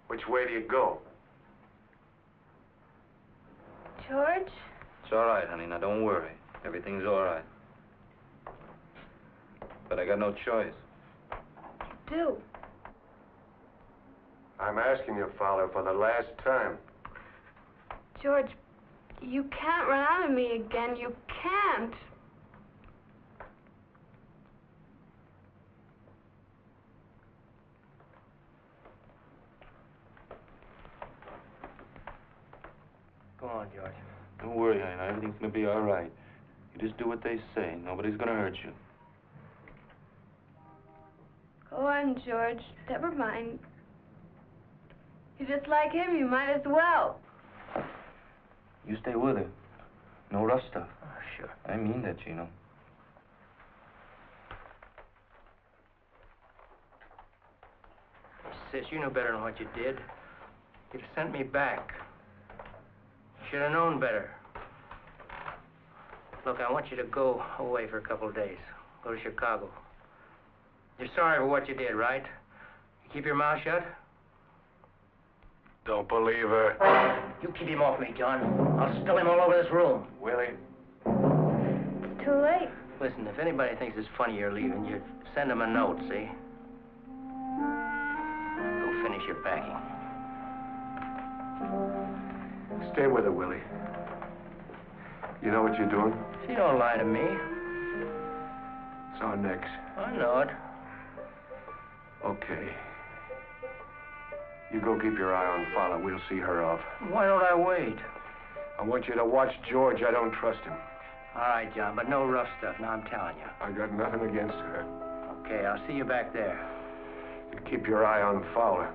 Which way do you go? George? It's all right, honey. Now, don't worry. Everything's all right. But I got no choice. Do. I'm asking you, Fowler, for the last time. George, you can't run out of me again. You can't. Go on, George. Don't worry, honey. Now, everything's gonna be all right. You just do what they say. Nobody's gonna hurt you. Go on, George. Never mind. You're just like him. You might as well. You stay with her. No rough stuff. Oh, sure. I mean that, Gino. Sis, you knew better than what you did. You'd have sent me back. Should have known better. Look, I want you to go away for a couple of days. Go to Chicago. You're sorry for what you did, right? You keep your mouth shut? Don't believe her. You keep him off me, John. I'll spill him all over this room. Willie. It's too late. Listen, if anybody thinks it's funny you're leaving, you send them a note, see? Go finish your packing. Stay with her, Willie. You know what you're doing? She don't lie to me. It's our necks. I know it. Okay. You go keep your eye on Fowler. We'll see her off. Why don't I wait? I want you to watch George. I don't trust him. All right, John, but no rough stuff. Now I'm telling you. I got nothing against her. Okay, I'll see you back there. You keep your eye on Fowler.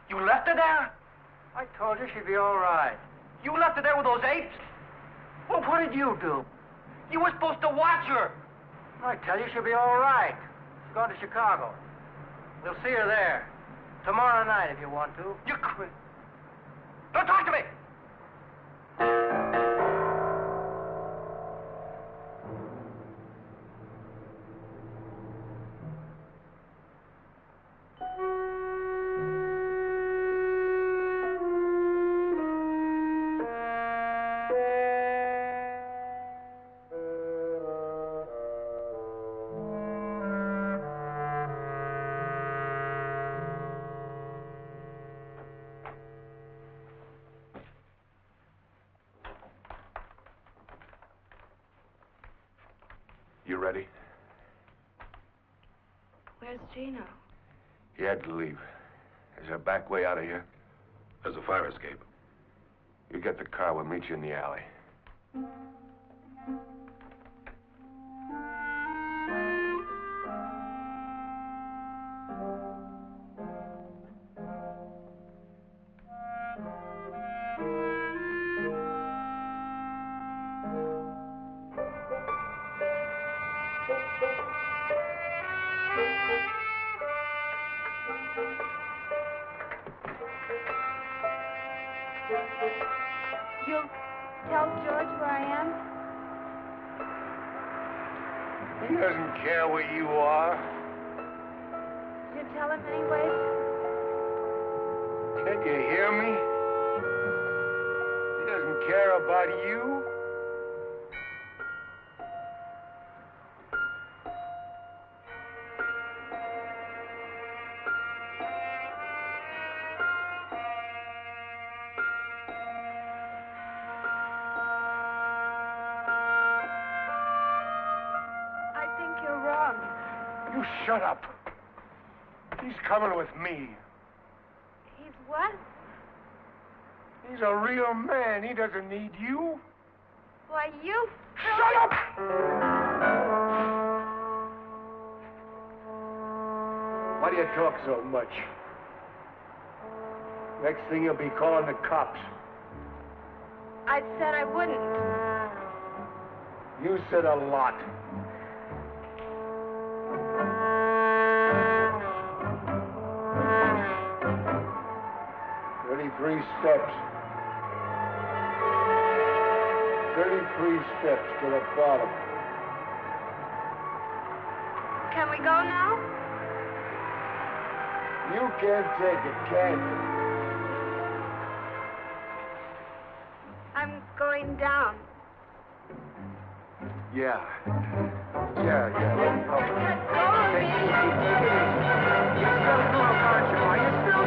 You left her there? I told you she'd be all right. You left her there with those apes? Well, what did you do? You were supposed to watch her. I tell you, she'll be all right. She's going to Chicago. We'll see her there. Tomorrow night, if you want to. You quit. Don't talk to me! You ready? Where's Gino? He had to leave. Is there a back way out of here? There's a fire escape. You get the car, we'll meet you in the alley. You'll tell George where I am? He doesn't care where you are. You tell him anyway? Can't you hear me? He doesn't care about you. You shut up. He's coming with me. He's what? He's a real man. He doesn't need you. Why, you... Shut up! Why do you talk so much? Next thing you'll be calling the cops. I said I wouldn't. You said a lot. Three steps. 33 steps to the bottom. Can we go now? You can't take it, can you? I'm going down. Yeah. Okay. Let go of me. You're still a little conscious, are you still?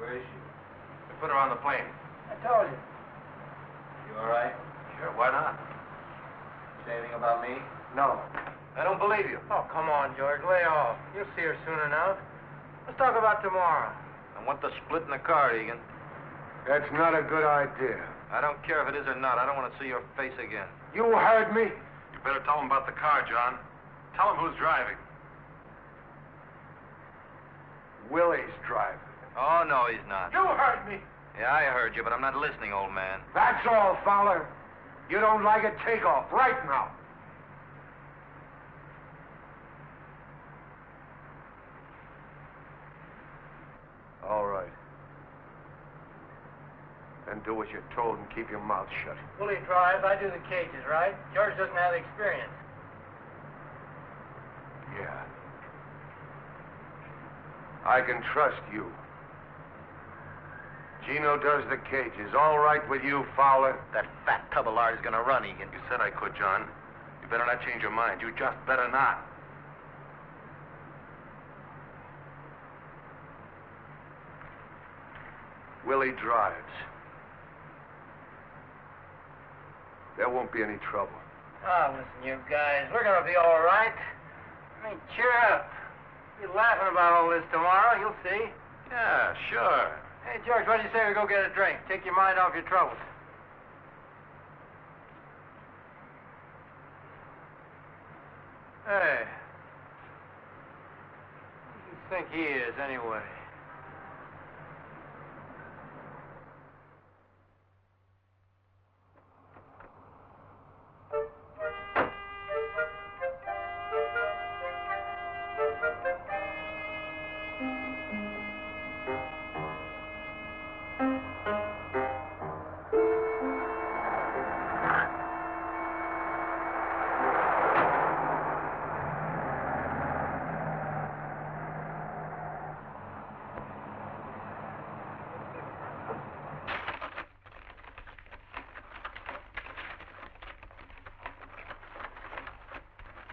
Where is she? We put her on the plane. I told you. You all right? Sure, why not? Say anything about me? No. I don't believe you. Oh, come on, George. Lay off. You'll see her soon enough. Let's talk about tomorrow. I want the split in the car, Egan. That's not a good idea. I don't care if it is or not. I don't want to see your face again. You heard me. You better tell him about the car, John. Tell him who's driving. Willie's driving. Oh, no, he's not. You heard me. Yeah, I heard you, but I'm not listening, old man. That's all, Fowler. You don't like it, take off right now. All right. Then do what you're told and keep your mouth shut. Willie drives, I do the cages, right? George doesn't have the experience. Yeah. I can trust you. Gino does the cages. All right with you, Fowler? That fat tub of lard is going to run, Egan. You said I could, John. You better not change your mind. You just better not. Willie drives. There won't be any trouble. Oh, listen, you guys, we're gonna be all right. I mean, cheer up. You're laughing about all this tomorrow, you'll see. Yeah, sure. Hey, George, what do you say we go get a drink? Take your mind off your troubles. Hey. Who do you think he is, anyway?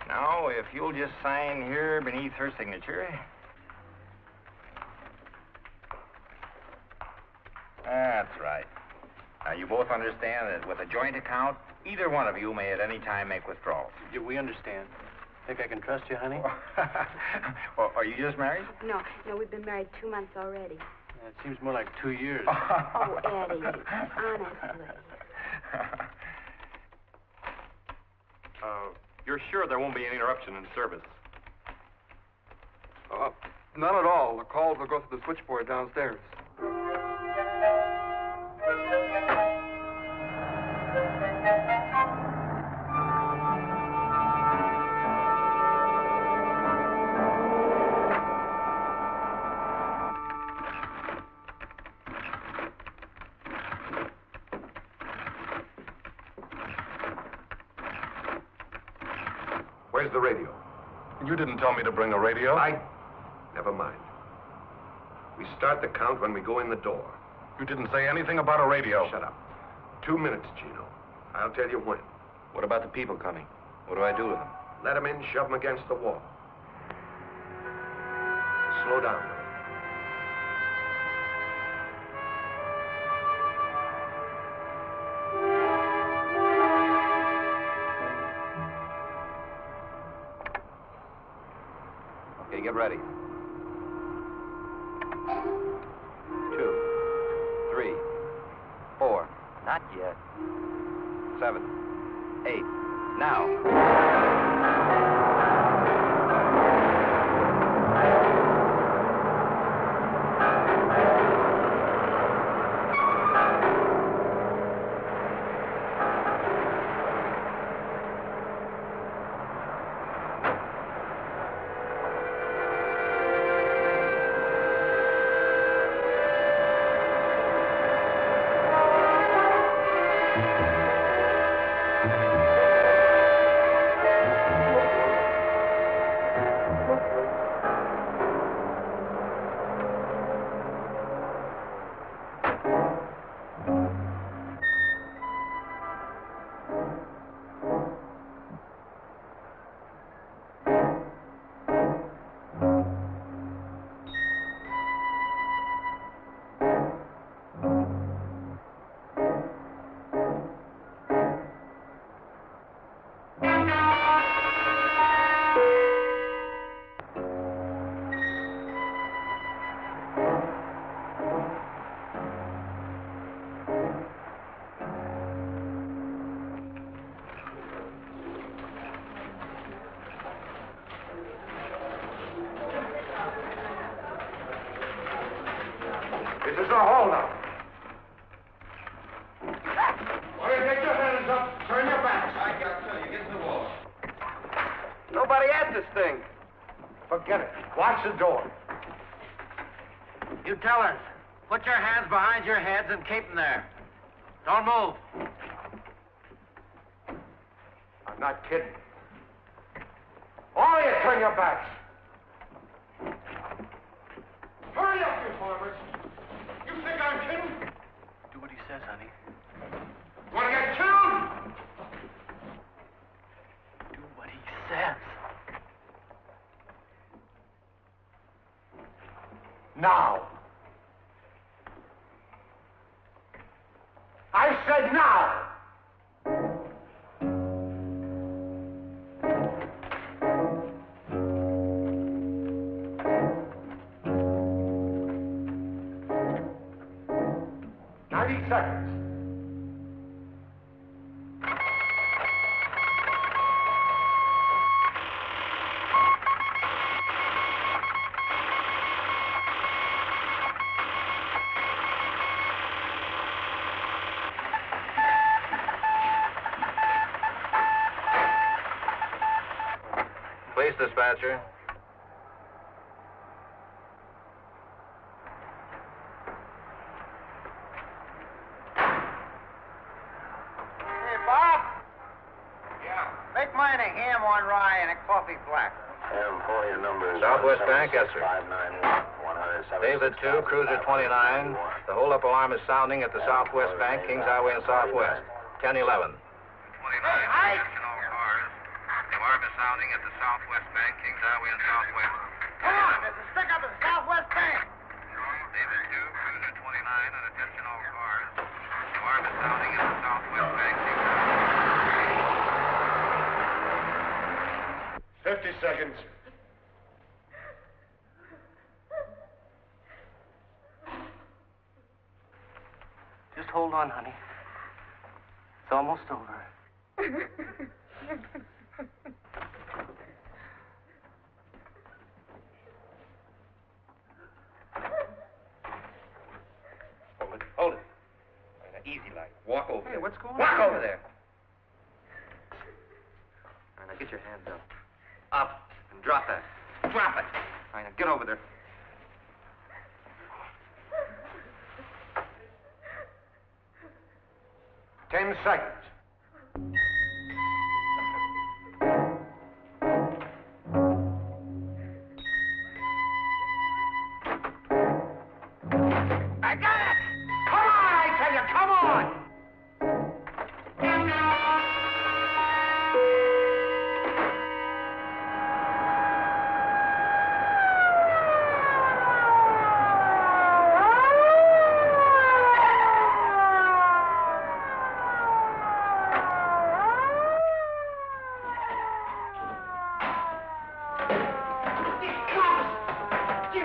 Now, if you'll just sign here beneath her signature. That's right. Now, you both understand that with a joint account, either one of you may at any time make withdrawals. We understand. Think I can trust you, honey? Well, are you just married? No, we've been married 2 months already. It seems more like 2 years. Oh, Eddie, honestly. You're sure there won't be any interruption in service? None at all. The calls will go through the switchboard downstairs. Where's the radio? You didn't tell me to bring a radio. Never mind. We start the count when we go in the door. You didn't say anything about a radio. Shut up. 2 minutes, Gino. I'll tell you when. What about the people coming? What do I do with them? Let them in, shove them against the wall. Slow down. Okay, get ready. 2, 3, 4. Not yet. 7, 8. Now. This is a holdup. Why don't you take your hands up, turn your backs. I can't tell you. Get to the wall. Nobody at this thing. Forget it. Watch the door. You tellers, put your hands behind your heads and keep them there. Don't move. I'm not kidding. All of you, turn your backs. Hurry up, you farmers. You think I'm kidding? Do what he says, honey. Want to get killed? Do what he says. Now. said now! Seconds. Police dispatcher. Make mine a ham on rye and a coffee black. Ham for your numbers. Southwest Bank, yes, sir. 591 David 2, Cruiser 29. The hold-up alarm is sounding at the Southwest Bank, Kings Highway and Southwest. 1011. 29. Hey, Attention all cars. The alarm is sounding at the Southwest Bank, Kings Highway and Southwest. come on, there's a stick up at the Southwest Bank. David 2, Cruiser 29, and attention all cars. The alarm is sounding at the Southwest Bank, Kings Highway. 50 seconds. Just hold on, honey. It's almost over. Hold it. Easy like. Walk over there. What's going Walk on? over there. All right, now get your hands up. Up. And drop that. Drop it. All right, now get over there. Ten seconds. I got it! Come on, I tell you, come on!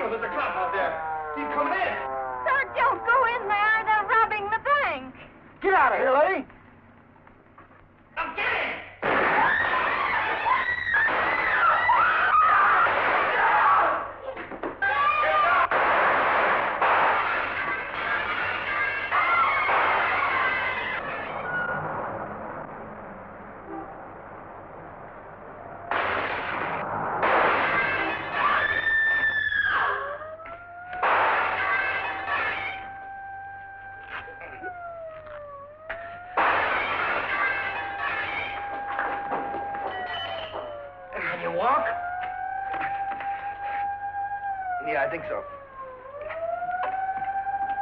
There's a cop out there. He's coming in. Sir, don't go in there. They're robbing the bank. Get out of here, lady! I'm getting! Can you walk? Yeah, I think so.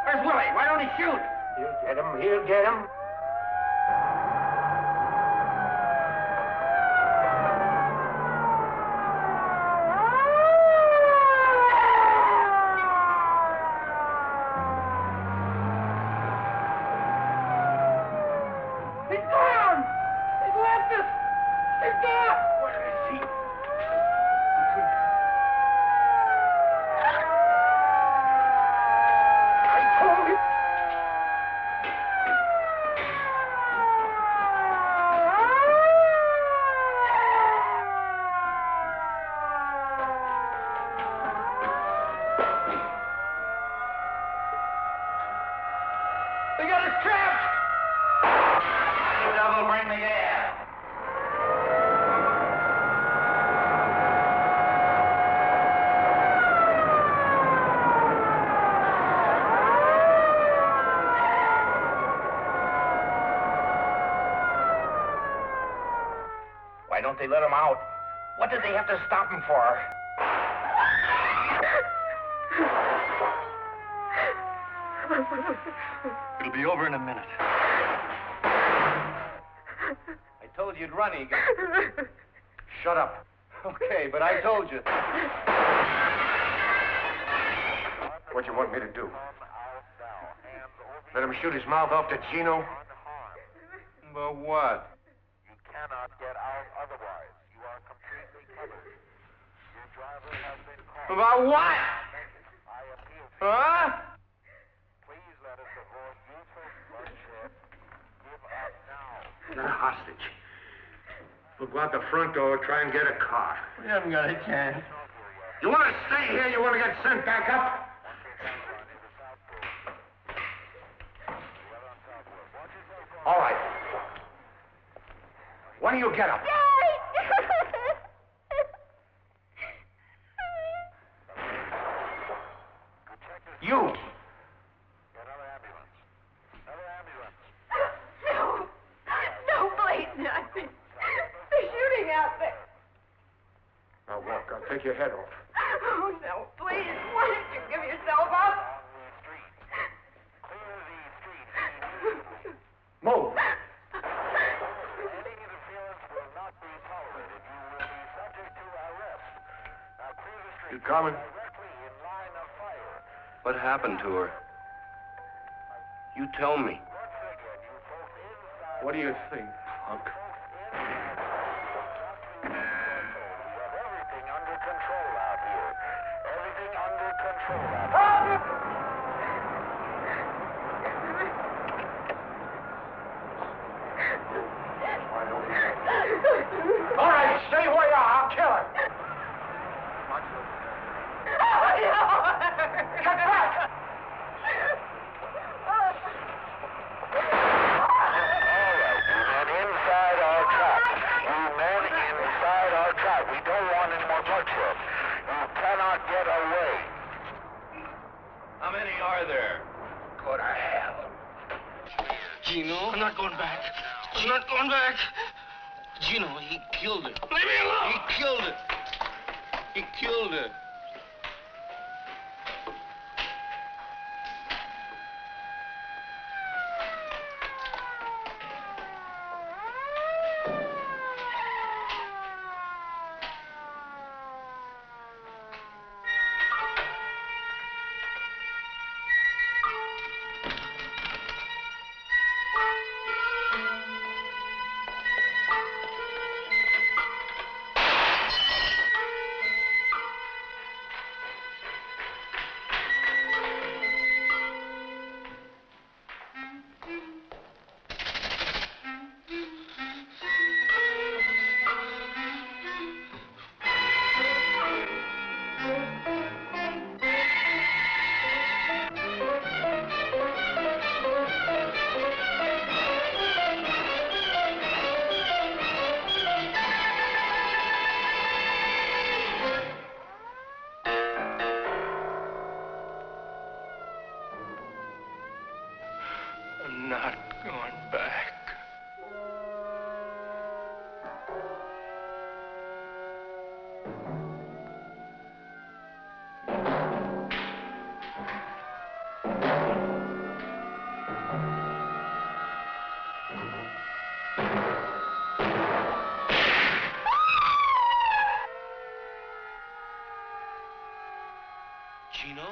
Where's Willie? Why don't he shoot? He'll get him. He'll get him. He's gone! He's left us! He's gone! Where is he? I told you! They got us trapped! You devil, bring the air. Why don't they let him out? What did they have to stop him for? It'll be over in a minute. I told you you'd run, Egan. Shut up. Okay, but I told you. What do you want me to do? Let him shoot his mouth off to Gino? About what? You cannot get out otherwise. You are completely covered. Your driver has been caught. About what? I appeal to you. Huh? Please let us avoid useless bloodshed. Give up now. Got a hostage. We'll go out the front door, try and get a car. We haven't got a chance. You want to stay here? You want to get sent back up? All right. When do you get up? You. Another ambulance. Another ambulance. No. No, please, not. They're shooting out there. Now walk. I'll take your head off. Oh, no, please. Why don't you give yourself up? Clear the street. Move. Any interference will not be tolerated. You will be subject to arrest. Now clear the street. You coming? Directly in line of fire. What happened to her? You tell me. Once again, you folks inside. What do you think, punk? Everything under control out here. Everything under control out here. All right, stay where you are. I'll kill her. Get back! We don't want any more bloodshed. You cannot get away. How many are there? Go to hell. Gino, I'm not going back. I'm not going back. Gino, he killed her. Leave me alone! He killed her. He killed her. I'm not going back. Gino?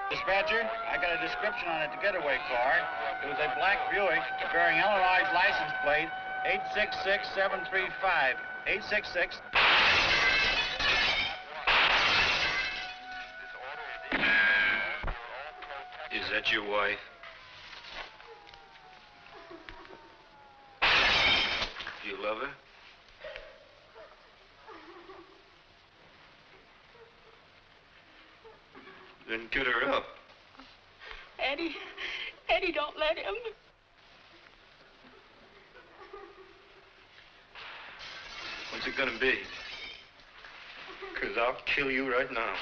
Dispatcher, I got a description on a getaway car. It was a black Buick bearing Illinois license plate 866735. 866. Is that your wife? You love her? Then get her up. Eddie, don't let him. What's it gonna be? 'Cause I'll kill you right now.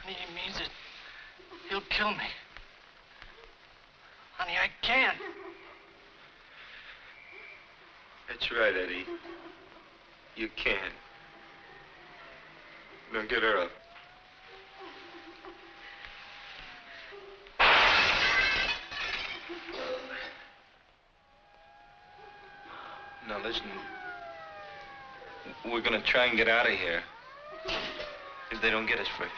Honey, he means it. He'll kill me. Honey, I can't. That's right, Eddie. You can. Now get her up. Now listen. We're gonna try and get out of here. if they don't get us first.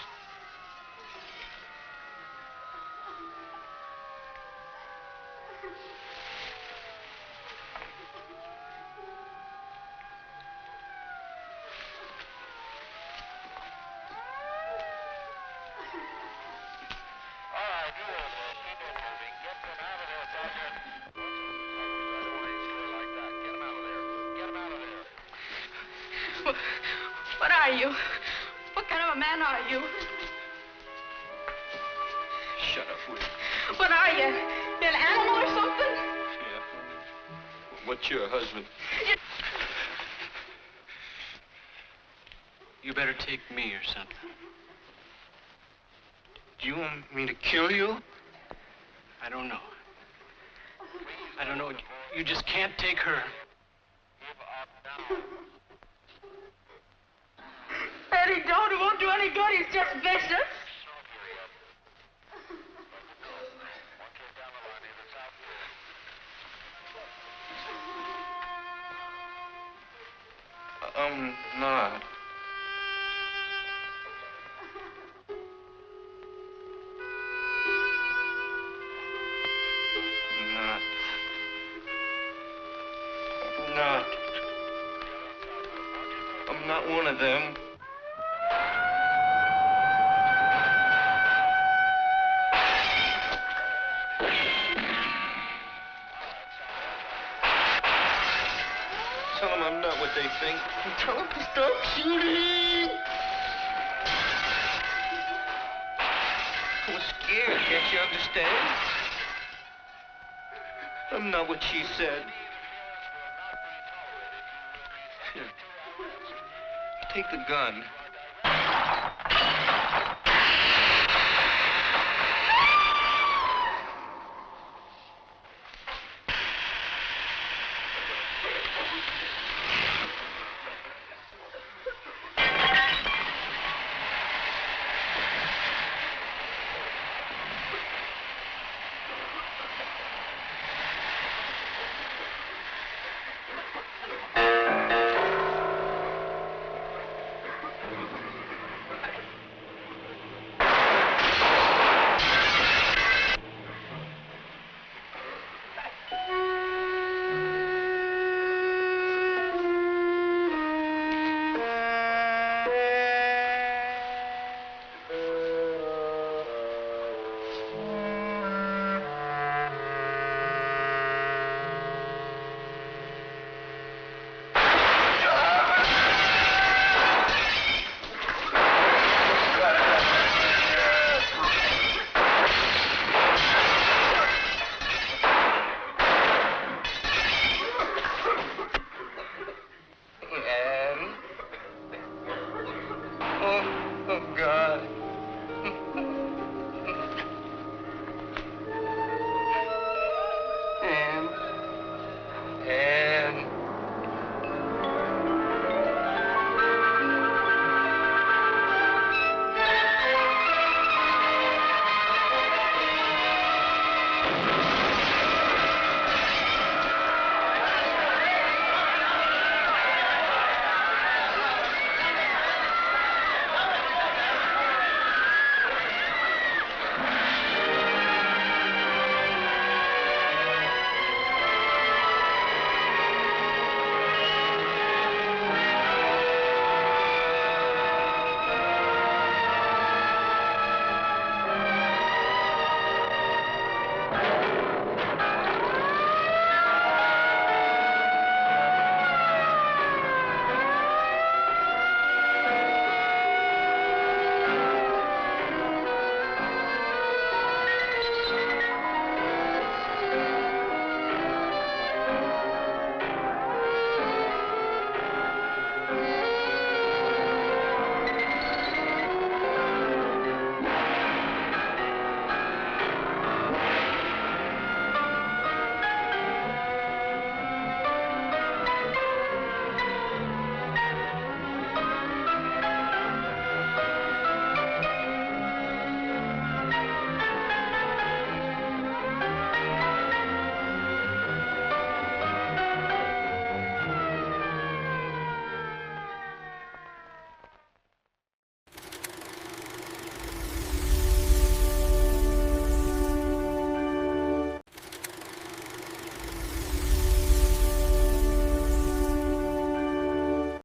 What are you? What kind of a man are you? Shut up, will you? What are you? You an animal or something? Yeah. What's your husband? You better take me or something. Do you want me to kill you? I don't know. I don't know. You just can't take her. Eddie, don't. It won't do any good. He's just vicious. I'm not. I'm not one of them. Tell them I'm not what they think. Tell them to stop shooting. I was scared, can't you understand? I'm not what she said. Here. Take the gun.